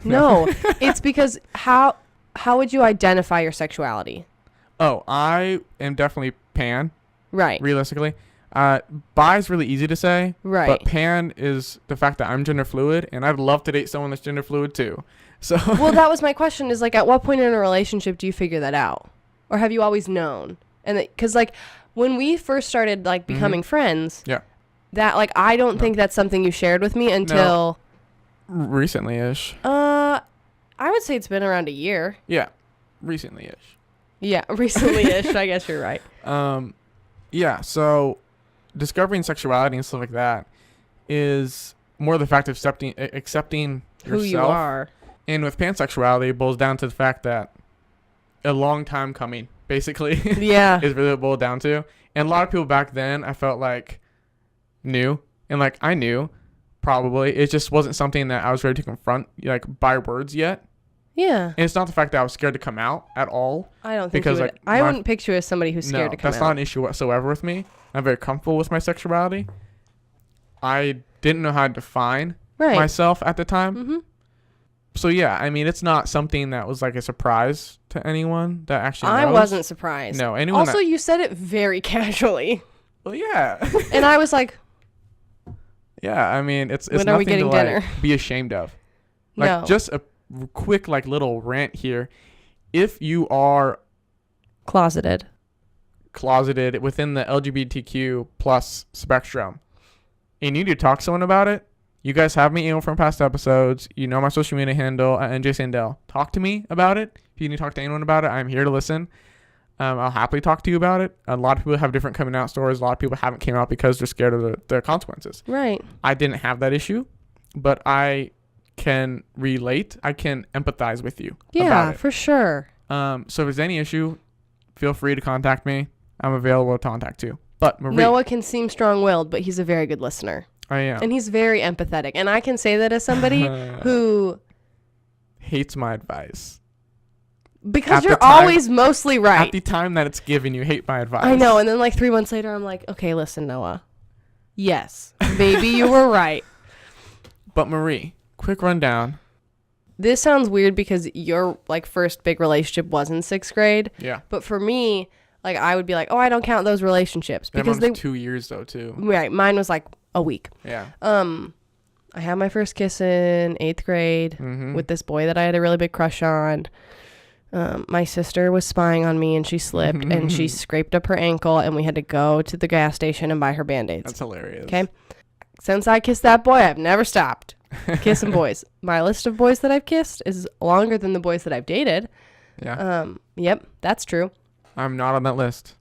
No. It's because how would you identify your sexuality? Oh, I am definitely pan. Right. Realistically. Bi is really easy to say. Right. But pan is the fact that I'm gender fluid, and I'd love to date someone that's gender fluid too. So. Well, that was my question is like, at what point in a relationship do you figure that out? Or have you always known? And because like when we first started like becoming friends, yeah, that like I don't think that's something you shared with me until recently-ish. I would say it's been around a year. Yeah, recently-ish. Yeah, recently-ish. I guess you're right. Yeah. So discovering sexuality and stuff like that is more the fact of accepting who yourself. You are. And with pansexuality, it boils down to the fact that a long time coming, basically. Yeah. Is really what it boiled down to. And a lot of people back then, I felt like knew. And like I knew, probably. It just wasn't something that I was ready to confront like by words yet. Yeah. And it's not the fact that I was scared to come out at all. I don't think because you would. like I wouldn't picture you as somebody who's scared to come out. That's not an issue whatsoever with me. I'm very comfortable with my sexuality. I didn't know how to define myself at the time. Mm-hmm. So yeah, I mean, it's not something that was like a surprise to anyone that actually knows. I wasn't surprised. No, anyone. Also, you said it very casually. Well, yeah. And I was like, yeah, I mean, it's when are we nothing getting to dinner? like be ashamed of. Like No. just a quick like little rant here. If you are closeted within the LGBTQ plus spectrum and you need to talk to someone about it, you guys have me from past episodes. You know my social media handle at NJ Sandel. Talk to me about it. If you need to talk to anyone about it, I'm here to listen. I'll happily talk to you about it. A lot of people have different coming out stories. A lot of people haven't came out because they're scared of the consequences. Right. I didn't have that issue, but I can relate. I can empathize with you. Yeah, about it. for sure. So if there's any issue, feel free to contact me. I'm available to contact you. But Marie, Noah can seem strong-willed, but he's a very good listener. I am. And he's very empathetic. And I can say that as somebody who hates my advice. Because you're always mostly right. At the time that it's given, you hate my advice. I know. And then like 3 months later, I'm like, okay, listen, Noah. Yes, maybe you were right. But Marie, quick rundown. This sounds weird because your like first big relationship was in 6th grade. Yeah. But for me, like I would be like, oh, I don't count those relationships because they 2 years though too. Right. Mine was like a week. Yeah. I had my first kiss in 8th grade with this boy that I had a really big crush on. My sister was spying on me and she slipped and she scraped up her ankle and we had to go to the gas station and buy her Band-Aids. That's hilarious. Okay. Since I kissed that boy, I've never stopped kissing boys. My list of boys that I've kissed is longer than the boys that I've dated. Yeah. Yep, that's true. I'm not on that list.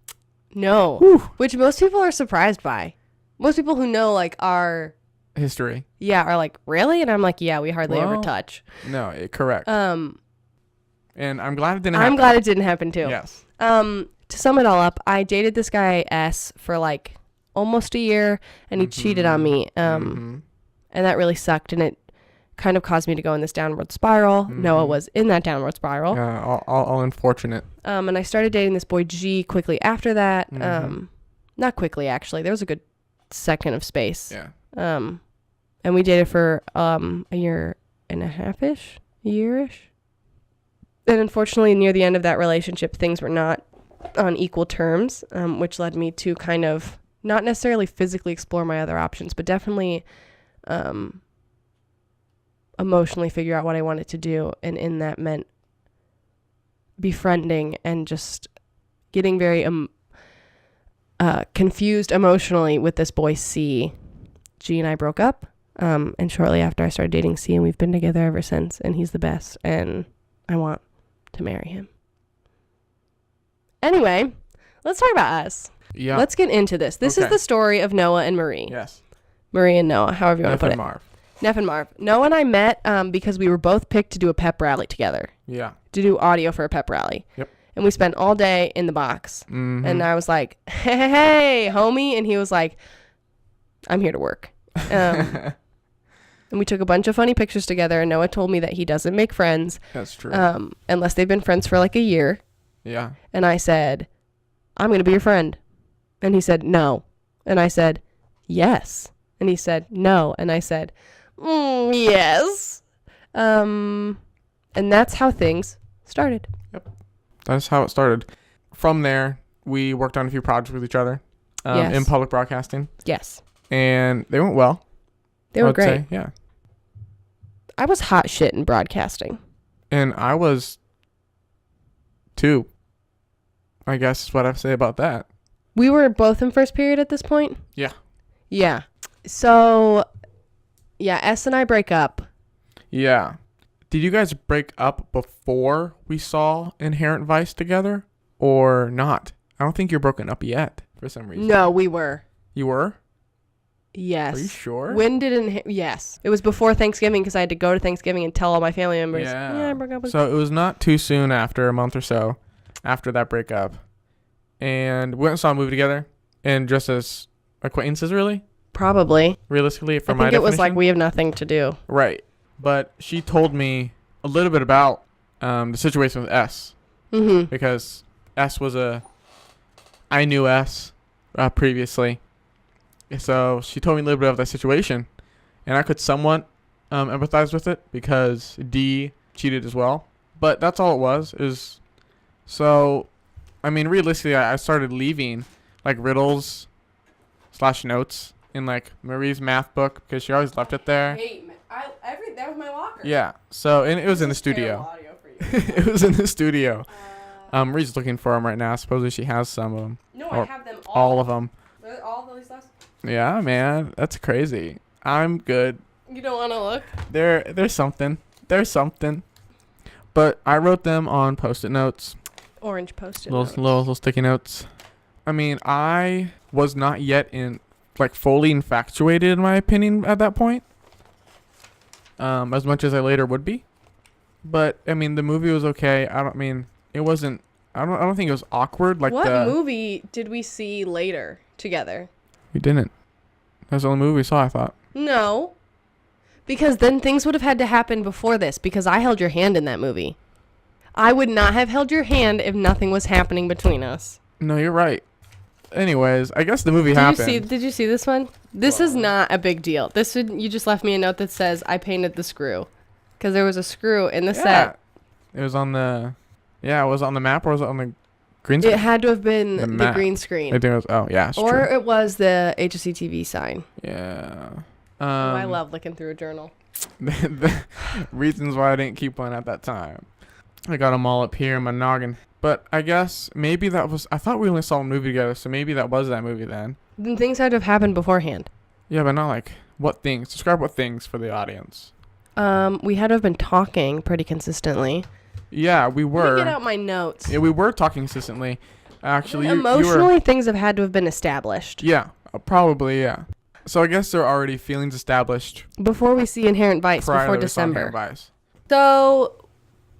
No. Whew. Which most people are surprised by. Most people who know like our history. Yeah, are like, really? And I'm like, yeah, we hardly ever touch. No, correct. And I'm glad it didn't happen. I'm glad it didn't happen too. Yes. To sum it all up, I dated this guy S for like almost a year and he cheated on me. And that really sucked and kind of caused me to go in this downward spiral. Noah was in that downward spiral. Yeah, all unfortunate. And I started dating this boy G quickly after that. Not quickly, actually. There was a good second of space. Yeah. And we dated for a year and a half-ish, a year-ish. And unfortunately, near the end of that relationship, things were not on equal terms, which led me to kind of not necessarily physically explore my other options, but definitely emotionally figure out what I wanted to do. And in that meant befriending and just getting very confused emotionally with this boy C. G and I broke up. And shortly after I started dating C, and we've been together ever since, and he's the best, and I want to marry him. Anyway, let's talk about us. Yeah. Let's get into this. This is the story of Noah and Marie. Yes. Marie and Noah, however you want to put it. Marv. Neff and Marv. Noah and I met because we were both picked to do a pep rally together. Yeah. To do audio for a pep rally. Yep. And we spent all day in the box. Mm-hmm. And I was like, hey, homie. And he was like, I'm here to work. And we took a bunch of funny pictures together, and Noah told me that he doesn't make friends. That's true. Unless they've been friends for like a year. Yeah. And I said, I'm going to be your friend. And he said, no. And I said, yes. And he said, no. And I said, yes. And that's how things started. Yep. That's how it started. From there, we worked on a few projects with each other Yes. in public broadcasting. Yes. And they went well. They were I'd great. say. Yeah. I was hot shit in broadcasting. And I was too. I guess is what I have to say about that. We were both in first period at this point? Yeah. Yeah. So, yeah, S and I break up. Yeah. Did you guys break up before we saw Inherent Vice together or not? I don't think you're broken up yet for some reason. No, we were. You were? Yes. Are you sure? When did yes. It was before Thanksgiving because I had to go to Thanksgiving and tell all my family members. Yeah. I broke up with. So it was not too soon after a month or so after that breakup. And we went and saw a movie together. And just as acquaintances, really? Probably. Realistically, for I my think it was like definition. we have nothing to do. Right. But she told me a little bit about the situation with S. Mm-hmm. Because S was I knew S previously. So she told me a little bit of that situation. And I could somewhat empathize with it because D cheated as well. But that's all it was. So, I mean, realistically, I started leaving like riddles / notes in like Marie's math book because she always left it there. That was my locker. Yeah. So, and it was in the studio. It was in the studio. Marie's looking for them right now. Supposedly she has some of them. No, Or I have them all. All of them. All of these last. Yeah, man. That's crazy. I'm good. You don't want to look? There's something. There's something. But I wrote them on Post-it notes. Orange Post-it Little sticky notes. I mean, I was not yet fully infatuated in my opinion at that point. As much as I later would be. But I mean, the movie was okay. I don't think it was awkward like what movie did we see later together? We didn't. That was the only movie we saw, I thought. No. Because then things would have had to happen before this because I held your hand in that movie. I would not have held your hand if nothing was happening between us. No, you're right. Anyways, I guess the movie happened. Did you see this one? This is not a big deal. You just left me a note that says I painted the screw. Because there was a screw in the set. It was on the... Yeah, was it on the map or was it on the green screen? It had to have been the green screen. I think it was... Oh, yeah, it's or true. it was the HSCTV sign. Yeah. I love looking through a journal. The reasons why I didn't keep one at that time. I got them all up here in my noggin. But I guess maybe that was... I thought we only saw a movie together, so maybe that was that movie then. Then things had to have happened beforehand. Yeah, but not like... What things? Describe what things for the audience. We had to have been talking pretty consistently. Yeah, we were. Let me get out my notes. Yeah, we were talking consistently. Actually, emotionally, things have had to have been established. Yeah, probably, yeah. So I guess there are already feelings established. Before we see Inherent Vice, before December. Vice. So,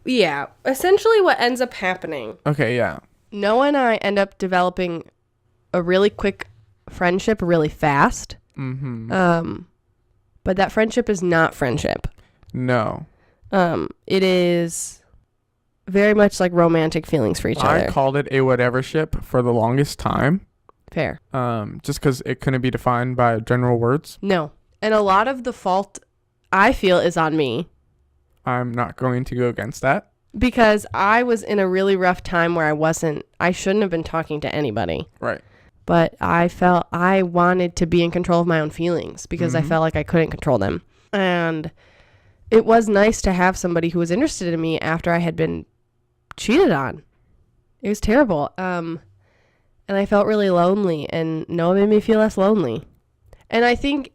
yeah, essentially what ends up happening. Okay, yeah. Noah and I end up developing a really quick friendship really fast. Mm-hmm. But that friendship is not friendship. No. It is very much like romantic feelings for each other. I called it a whatever ship for the longest time. Fair. Just because it couldn't be defined by general words. No. And a lot of the fault I feel is on me. I'm not going to go against that. Because I was in a really rough time where I shouldn't have been talking to anybody. Right. But I felt I wanted to be in control of my own feelings because I felt like I couldn't control them. And it was nice to have somebody who was interested in me after I had been cheated on. It was terrible. And I felt really lonely, and Noah made me feel less lonely. And I think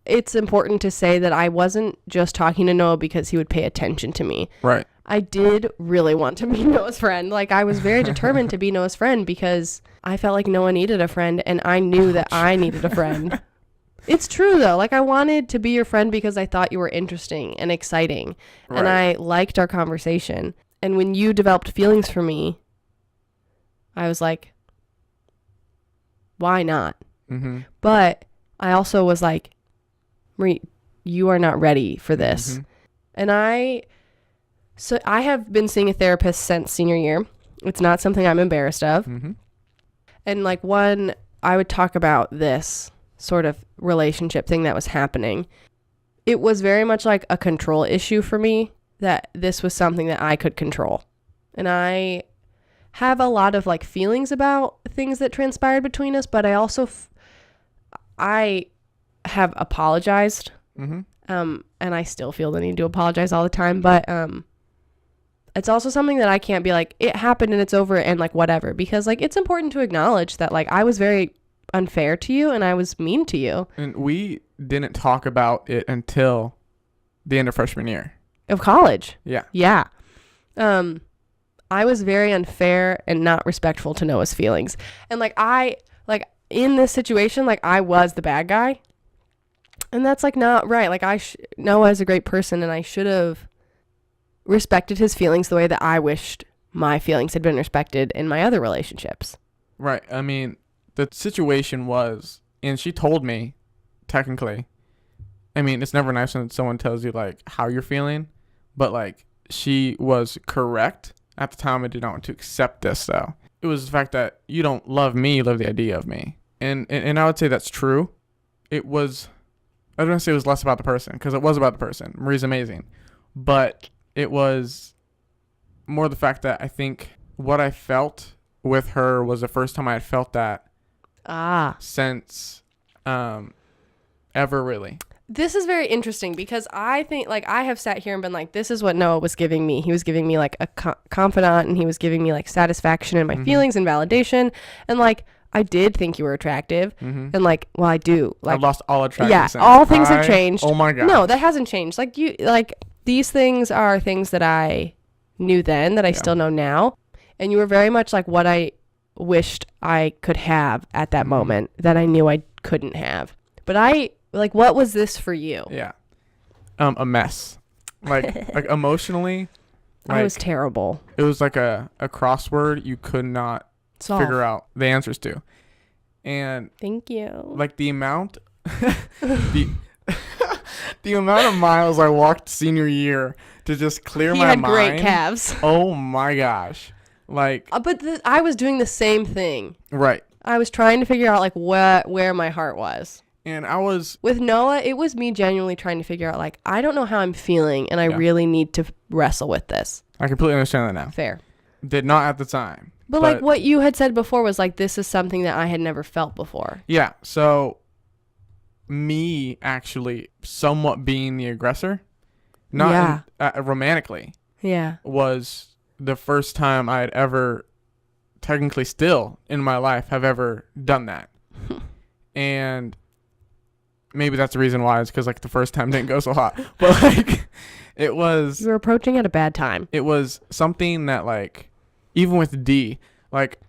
it's important to say that I wasn't just talking to Noah because he would pay attention to me. Right. I did really want to be Noah's friend. Like, I was very determined to be Noah's friend because I felt like Noah needed a friend, and I knew that I needed a friend. It's true, though. Like, I wanted to be your friend because I thought you were interesting and exciting, and I liked our conversation. And when you developed feelings for me, I was like, why not? Mm-hmm. But I also was like, Marie, you are not ready for this. Mm-hmm. And I have been seeing a therapist since senior year. It's not something I'm embarrassed of. Mm-hmm. And like I would talk about this sort of relationship thing that was happening. It was very much like a control issue for me, that this was something that I could control. And I have a lot of like feelings about things that transpired between us, but I also I have apologized. Mm-hmm. And I still feel the need to apologize all the time, but it's also something that I can't be like, it happened and it's over and like whatever, because like it's important to acknowledge that like I was very unfair to you and I was mean to you. And we didn't talk about it until the end of freshman year Of college. Yeah. Yeah. I was very unfair and not respectful to Noah's feelings. And like in this situation, like I was the bad guy. And that's like not right. Like Noah is a great person, and I should have respected his feelings the way that I wished my feelings had been respected in my other relationships. Right. I mean, the situation was, and she told me, technically, I mean, it's never nice when someone tells you like how you're feeling, but like she was correct at the time. I did not want to accept this though. It was the fact that you don't love me, you love the idea of me. And I would say that's true. I don't want to say it was less about the person, because it was about the person. Marie's amazing. But it was more the fact that I think what I felt with her was the first time I had felt that since ever, really. This is very interesting because I think like I have sat here and been like, this is what Noah was giving me. He was giving me like a confidant, and he was giving me like satisfaction in my feelings and validation. And like, I did think you were attractive. And like, well, I do. Like, I've lost all attraction. Yeah, since. all things have changed. Oh my God. No, that hasn't changed. Like these things are things that I knew then that I still know now. And you were very much like what I wished I could have at that moment that I knew I couldn't have. But what was this for you? Yeah. A mess. Like emotionally. Like, I was terrible. It was like a crossword you could not figure out the answers to. And thank you. Like the amount the amount of miles I walked senior year to just clear my mind. He had great calves. Oh my gosh. Like but I was doing the same thing. Right. I was trying to figure out like where my heart was. And I was with Noah, it was me genuinely trying to figure out like, I don't know how I'm feeling, and I really need to wrestle with this. I completely understand that now. Fair. Did not at the time. But like what you had said before was like, this is something that I had never felt before. Yeah. So me actually somewhat being the aggressor, not romantically, was the first time I had ever, technically still in my life, have ever done that. And maybe that's the reason why, is because like the first time didn't go so hot. But like it was, you were approaching at a bad time. It was something that like, even with D, like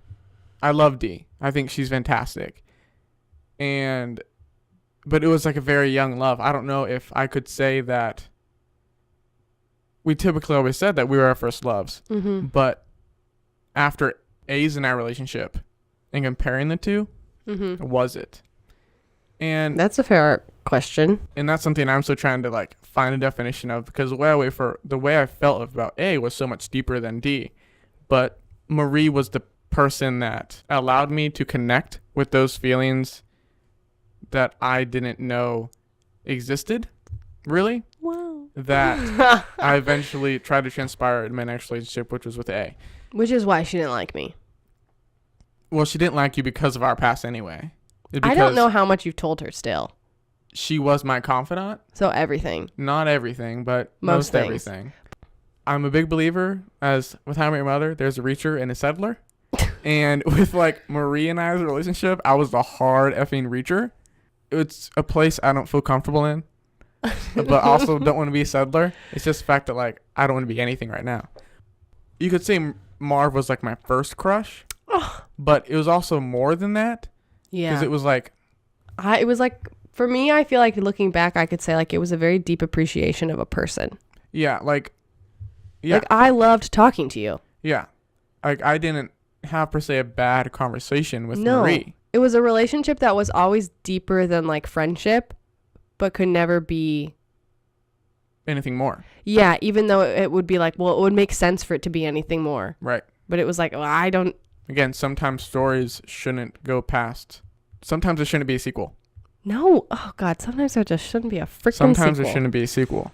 I love D. I think she's fantastic. But it was like a very young love. I don't know if I could say that. We typically always said that we were our first loves. But after A's in our relationship and comparing the two, was it? And That's a fair question. that's something I'm still trying to like find a definition of, because the way I felt about A was so much deeper than D. But Marie was the person that allowed me to connect with those feelings that I didn't know existed, really. Wow. That I eventually tried to transpire in my next relationship, which was with A. Which is why she didn't like me. Well, she didn't like you because of our past anyway. I don't know how much you've told her still. She was my confidant. So everything. Not everything, but Most things. everything. I'm a big believer, as with How I Met Your Mother, there's a reacher and a settler. And with like Marie and I's relationship, I was the hard effing reacher. It's a place I don't feel comfortable in, but also don't want to be a settler. It's just the fact that like I don't want to be anything right now. You could say Marv was like my first crush, but it was also more than that. Yeah. Because it was like, for me, I feel like looking back, I could say like it was a very deep appreciation of a person. yeah. Like I loved talking to you. Like I didn't have per se a bad conversation with No. Marie. It was a relationship that was always deeper than like friendship, but could never be Anything more. Yeah, even though it would be like, well, it would make sense for it to be anything more. Right. But it was like, well, I don't. Again, sometimes stories shouldn't go past. Sometimes there shouldn't be a sequel. No. Oh, God. Sometimes there just shouldn't be a freaking Sometimes sequel. there shouldn't be a sequel.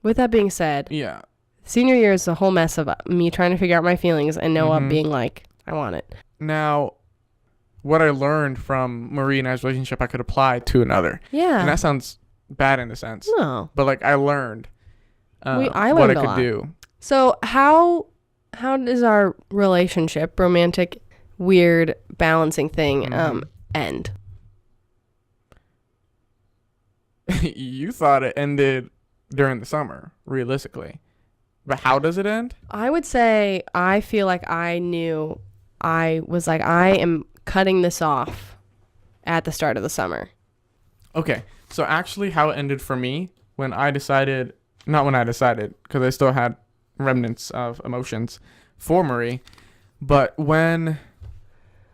With that being said, Yeah. senior year is a whole mess of me trying to figure out my feelings and Noah being like, I want it. Now, what I learned from Marie and I's relationship, I could apply to another. Yeah. And that sounds bad in a sense. No. But like I learned, I what learned I a could lot. do. So how does our relationship, romantic, weird, balancing thing, end? You thought it ended during the summer, realistically. But how does it end? I would say I feel like I knew I was like, I am cutting this off at the start of the summer. Okay. So actually how it ended for me, when I decided, not when I decided, because I still had remnants of emotions for Marie, but when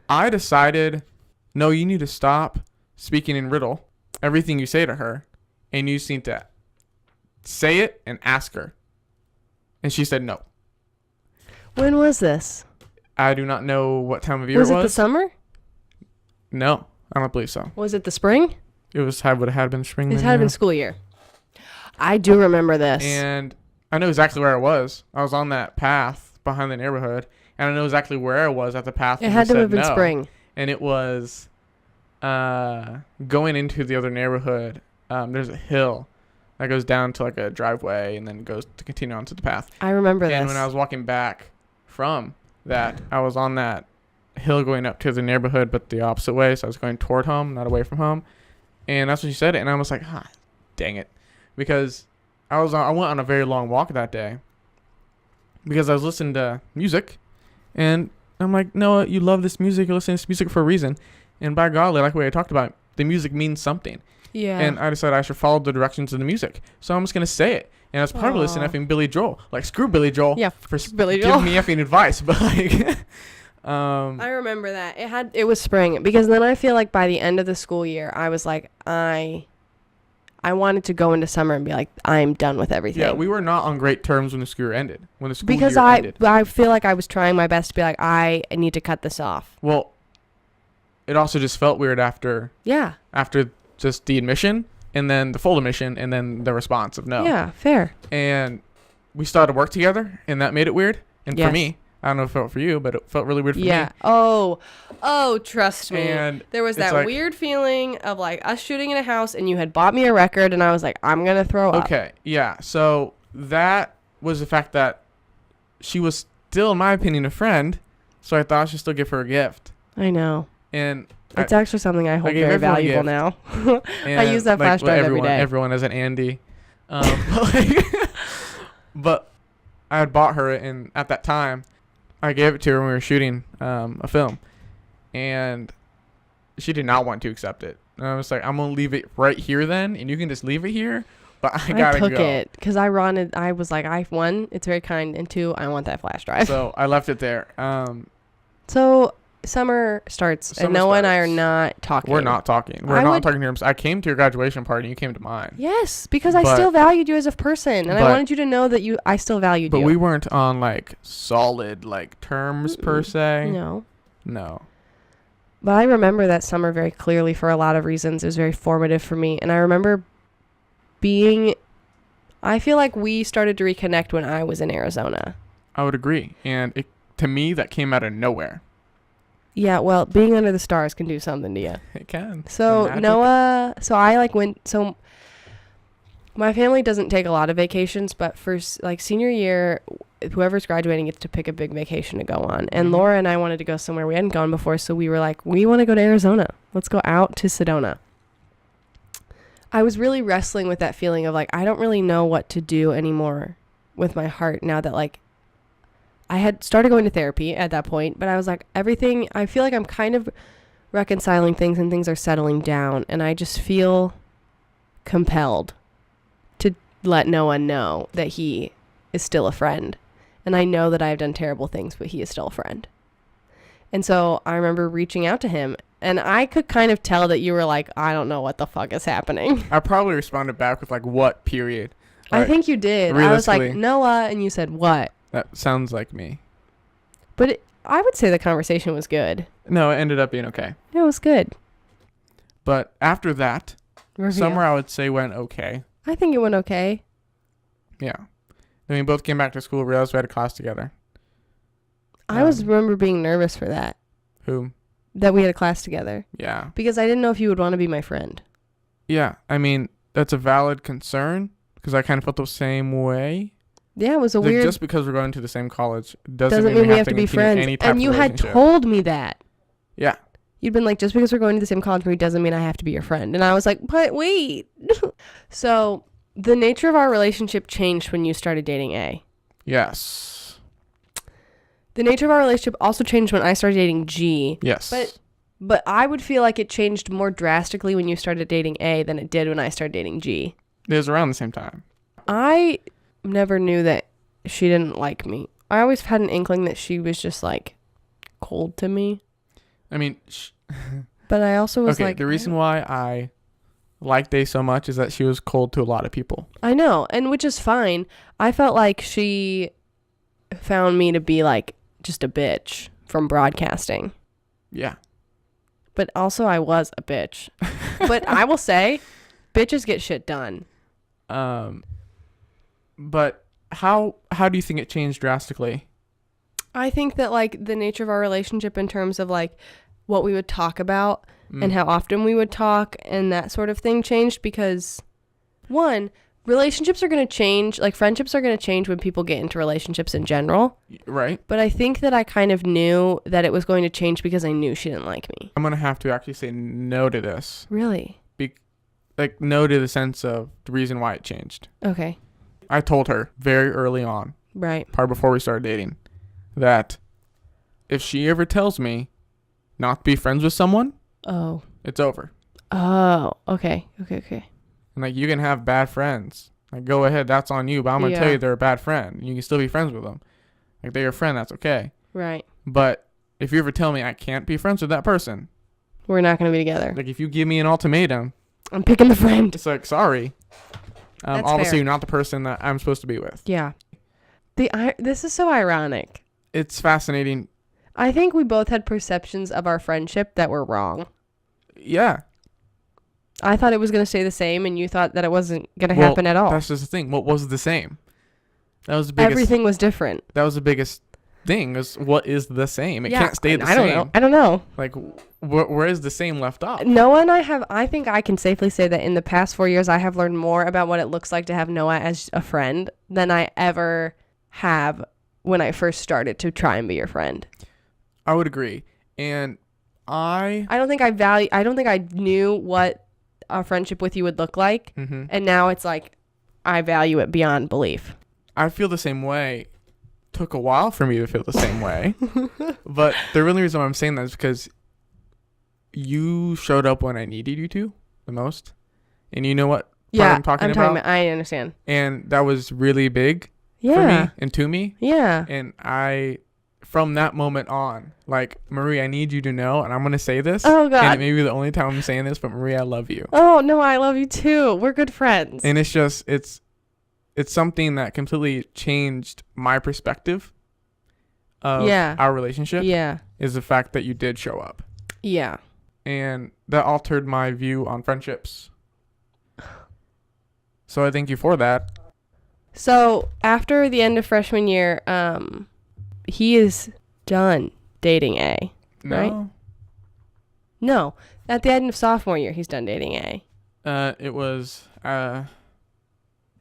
I decided, no, you need to stop speaking in riddle, everything you say to her, and you just need to say it and ask her. And she said no. When was this? I do not know what time of year Was it it was. the summer? No, I don't believe so. Was it the spring? It would have had been spring. It then, had yeah. been school year. I do remember this. And I know exactly where I was. I was on that path behind the neighborhood, and I know exactly where I was at the path. It had to have been spring. And it was going into the other neighborhood. There's a hill that goes down to like a driveway and then goes to continue onto the path. I remember this. And when I was walking back from that, I was on that hill going up to the neighborhood, but the opposite way. So I was going toward home, not away from home. And that's when she said it. And I was like, dang it. Because I went on a very long walk that day because I was listening to music. And I'm like, Noah, you love this music. You're listening to this music for a reason. And by golly, like the way I talked about it, the music means something. Yeah. And I decided I should follow the directions of the music. So I'm just going to say it. And I was probably listening to effing Billy Joel. Like, screw Billy Joel. Yeah, for Billy Joel. giving me effing advice. But like, I remember that. It was spring, because then I feel like by the end of the school year, I was like, I wanted to go into summer and be like, I'm done with everything. yeah, we were not on great terms when the school year ended. When the school because year ended. I feel like I was trying my best to be like, I need to cut this off. Well, it also just felt weird after just the admission and then the full admission and then the response of no. Yeah, fair. And we started to work together, and that made it weird. And Yes. for me, I don't know if it felt for you, but it felt really weird for me. Yeah. Oh, trust me. And there was it's that like- weird feeling of like us shooting in a house, and you had bought me a record, and I was like, I'm going to throw up. Okay, yeah. So that was the fact that she was still, in my opinion, a friend. So I thought I should still give her a gift. I know. And It's actually something I hold gave very everyone a valuable gift. now. I use that flash drive every day. Everyone has an Andy. But I had bought her, and at that time, I gave it to her when we were shooting a film. And she did not want to accept it. And I was like, I'm going to leave it right here then, and you can just leave it here. But I got to go. I took it because I was like, one, it's very kind, and two, I want that flash drive. So I left it there. So summer starts and Summer Noah and I are starts. not talking. We're not talking. We're not talking terms. I came to your graduation party and you came to mine. Yes, because I But- still valued you as a person, and I but- wanted you to know that I still valued But you. we weren't on like solid like terms per se. No. No. But I remember that summer very clearly for a lot of reasons. It was very formative for me. And I remember I feel like we started to reconnect when I was in Arizona. I would agree. And to me, that came out of nowhere. Yeah, well, being under the stars can do something to you. It can. So The magic. Noah, my family doesn't take a lot of vacations, but for like senior year, whoever's graduating gets to pick a big vacation to go on. And Mhm. Laura and I wanted to go somewhere we hadn't gone before, so we were like, we want to go to Arizona. Let's go out to Sedona. I was really wrestling with that feeling of like, I don't really know what to do anymore with my heart now that like I had started going to therapy at that point, but I was like, I feel like I'm kind of reconciling things and things are settling down, and I just feel compelled to let Noah know that he is still a friend. And I know that I've done terrible things, but he is still a friend. And so I remember reaching out to him, and I could kind of tell that you were like, I don't know what the fuck is happening. I probably responded back with like, what period? I Like, think you did. I was like, realistically- Noah, and you said, what? that sounds like me. But I would say the conversation was good. No, it ended up being okay. It was good. But after that, Reveal. summer I would say went okay. I think it went okay. Yeah. Then we both came back to school, realized we had a class together. I remember being nervous for that That we had a class together. Yeah. Because I didn't know if you would want to be my friend. Yeah. I mean, that's a valid concern because I kind of felt the same way. Yeah, it was a Like, weird... just because we're going to the same college doesn't mean we have to be continue friends. any type And of you had relationship. told me that. Yeah. You'd been like, just because we're going to the same college doesn't mean I have to be your friend. And I was like, but wait. So the nature of our relationship changed when you started dating A. Yes. The nature of our relationship also changed when I started dating G. Yes. But I would feel like it changed more drastically when you started dating A than it did when I started dating G. It was around the same time. I never knew that she didn't like me. I always had an inkling that she was just like cold to me. I mean, But I also was okay, like... the reason why I liked Day so much is that she was cold to a lot of people. I know, and which is fine. I felt like she found me to be like just a bitch from broadcasting. Yeah. But also I was a bitch. But I will say, bitches get shit done. But how do you think it changed drastically? I think that like the nature of our relationship in terms of like what we would talk about and how often we would talk and that sort of thing changed because one, relationships are going to change, like friendships are going to change when people get into relationships in general. Right. But I think that I kind of knew that it was going to change because I knew she didn't like me. I'm going to have to actually say no to this. Really? Like no to the sense of the reason why it changed. Okay. I told her very early on, Right. probably before we started dating, that if she ever tells me not to be friends with someone, Oh. it's over. Oh. Okay. Okay. And like you can have bad friends. Like go ahead, that's on you. But I'm gonna tell Yeah. you they're a bad friend. You can still be friends with them. Like they're your friend, that's okay. Right. But if you ever tell me I can't be friends with that person, We're not going to be together. like if you give me an ultimatum, I'm picking the friend. it's like sorry. That's Obviously fair. you're not the person that I'm supposed to be with. Yeah. This is so ironic. It's fascinating. I think we both had perceptions of our friendship that were wrong. Yeah. I thought it was going to stay the same, and you thought that it wasn't going to happen at all. That's just the thing. What was the same? That was the biggest. Everything was different. That was the biggest thing. Is what is the same? It can't stay the I same. don't know. I don't know. Like where is the same left off? Noah and I think I can safely say that in the past 4 years, I have learned more about what it looks like to have Noah as a friend than I ever have when I first started to try and be your friend. I would agree. And I don't think I knew what a friendship with you would look like. Mm-hmm. And now it's like, I value it beyond belief. I feel the same way. Took a while for me to feel the same way. But the really reason why I'm saying that is because you showed up when I needed you to the most. And you know what part I'm talking about? I understand. And that was really big for Yeah. me and to me. Yeah. And I from that moment on, like, Marie, I need you to know, and I'm going to say this. Oh, God. And it may be the only time I'm saying this, but Marie, I love you. Oh, no, I love you too. We're good friends. And it's just, it's something that completely changed my perspective of our relationship. Yeah. Is the fact that you did show up. Yeah. And that altered my view on friendships. So I thank you for that. So after the end of freshman year, he is done dating A. No. Right? No. At the end of sophomore year, he's done dating A. It was The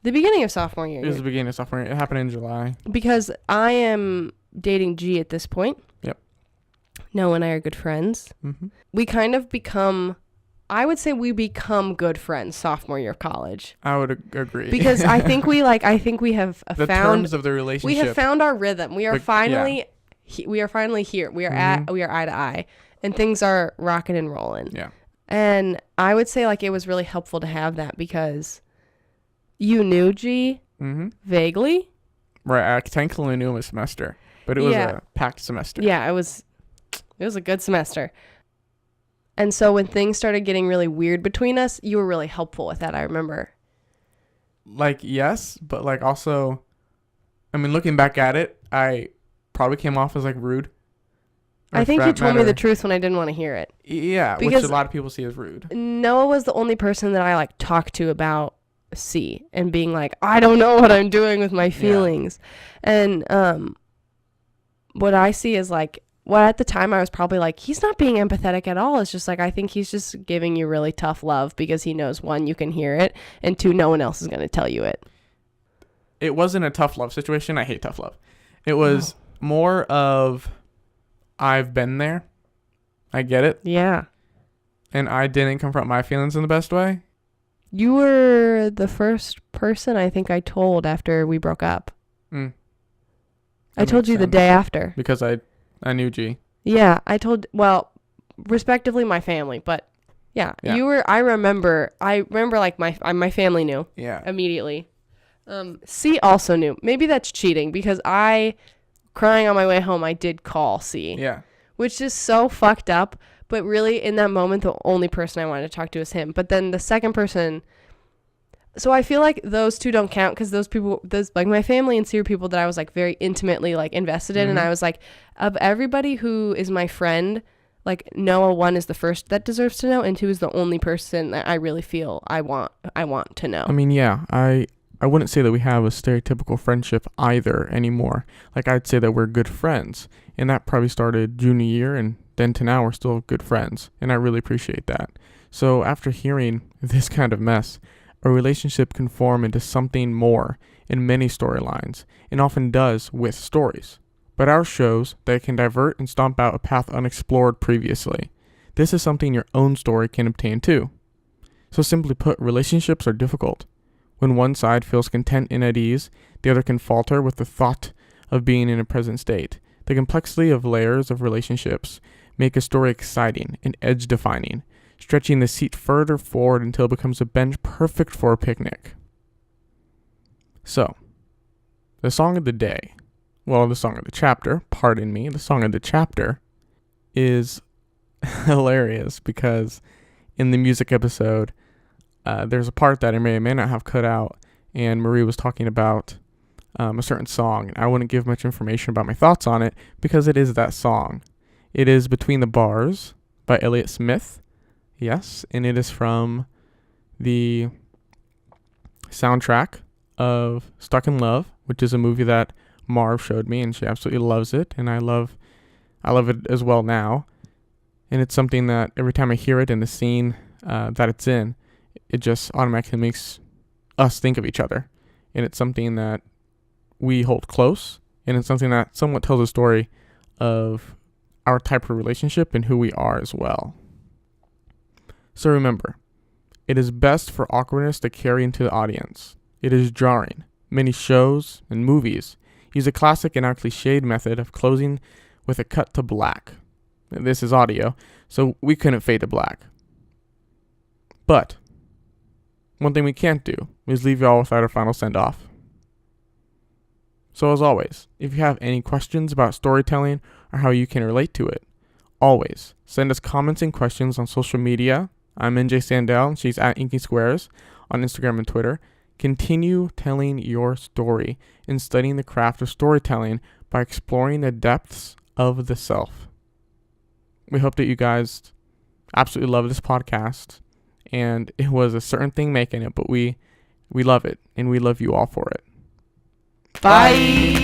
beginning of sophomore year. It was the beginning of sophomore year. It happened in July. Because I am dating G at this point. Yep. Noah and I are good friends. Mm-hmm. We kind of become, I would say we become good friends sophomore year of college. I would agree. Because I think we have the found terms of the relationship. We have found our rhythm. We are finally we are finally here. We are mm-hmm. we are eye to eye, and things are rocking and rolling. Yeah. And I would say like it was really helpful to have that because you knew G mm-hmm. vaguely. Right. I technically knew him a semester, but it was a packed semester. Yeah, it was a good semester. And so when things started getting really weird between us, you were really helpful with that, I remember. Like, yes, but like also, I mean, looking back at it, I probably came off as like rude. I think you told me the truth when I didn't want to hear it. Yeah, because which a lot of people see as rude. Noah was the only person that I like talked to about C and being like, I don't know what I'm doing with my feelings. Yeah. And what I see is like, well, at the time I was probably like, he's not being empathetic at all. It's just like, I think he's just giving you really tough love because he knows, one, you can hear it, and two, no one else is going to tell you it. It wasn't a tough love situation. I hate tough love. It was more of, I've been there. I get it. Yeah. And I didn't confront my feelings in the best way. You were the first person I think I told after we broke up. I told you the day after. Because I knew G. Yeah, I told, well, respectively my family, but yeah. You were, I remember like my family knew. Yeah. Immediately. C also knew. Maybe that's cheating because crying on my way home, I did call C. Yeah. Which is so fucked up, but really in that moment, the only person I wanted to talk to was him. But then the second person, so I feel like those two don't count because those like my family and C are people that I was like very intimately like invested in. Mm-hmm. And I was like, of everybody who is my friend, like Noah, one is the first that deserves to know, and two is the only person that I really feel I want to know. I mean, yeah, I wouldn't say that we have a stereotypical friendship either anymore. Like, I'd say that we're good friends. And that probably started junior year, and then to now we're still good friends. And I really appreciate that. So after hearing this kind of mess, a relationship can form into something more in many storylines, and often does with stories. But ours shows that it can divert and stomp out a path unexplored previously. This is something your own story can obtain too. So simply put, relationships are difficult. When one side feels content and at ease, the other can falter with the thought of being in a present state. The complexity of layers of relationships make a story exciting and edge-defining, stretching the seat further forward until it becomes a bench perfect for a picnic. So, the song of the day, the song of the chapter, the song of the chapter is hilarious because in the music episode, there's a part that I may or may not have cut out, and Marie was talking about a certain song. I wouldn't give much information about my thoughts on it because it is that song. It is Between the Bars by Elliott Smith. Yes, and it is from the soundtrack of Stuck in Love, which is a movie that Marv showed me, and she absolutely loves it, and I love it as well now. And it's something that every time I hear it in the scene that it's in, it just automatically makes us think of each other. And it's something that we hold close, and it's something that somewhat tells a story of our type of relationship and who we are as well. So remember, it is best for awkwardness to carry into the audience. It is jarring. Many shows and movies use a classic and now cliched method of closing with a cut to black. This is audio, so we couldn't fade to black. But one thing we can't do is leave y'all without a final send-off. So as always, if you have any questions about storytelling or how you can relate to it, always send us comments and questions on social media. I'm NJ Sandel, and she's at Inky Squares on Instagram and Twitter. Continue telling your story and studying the craft of storytelling by exploring the depths of the self. We hope that you guys absolutely love this podcast, and it was a certain thing making it, but we love it, and we love you all for it. Bye.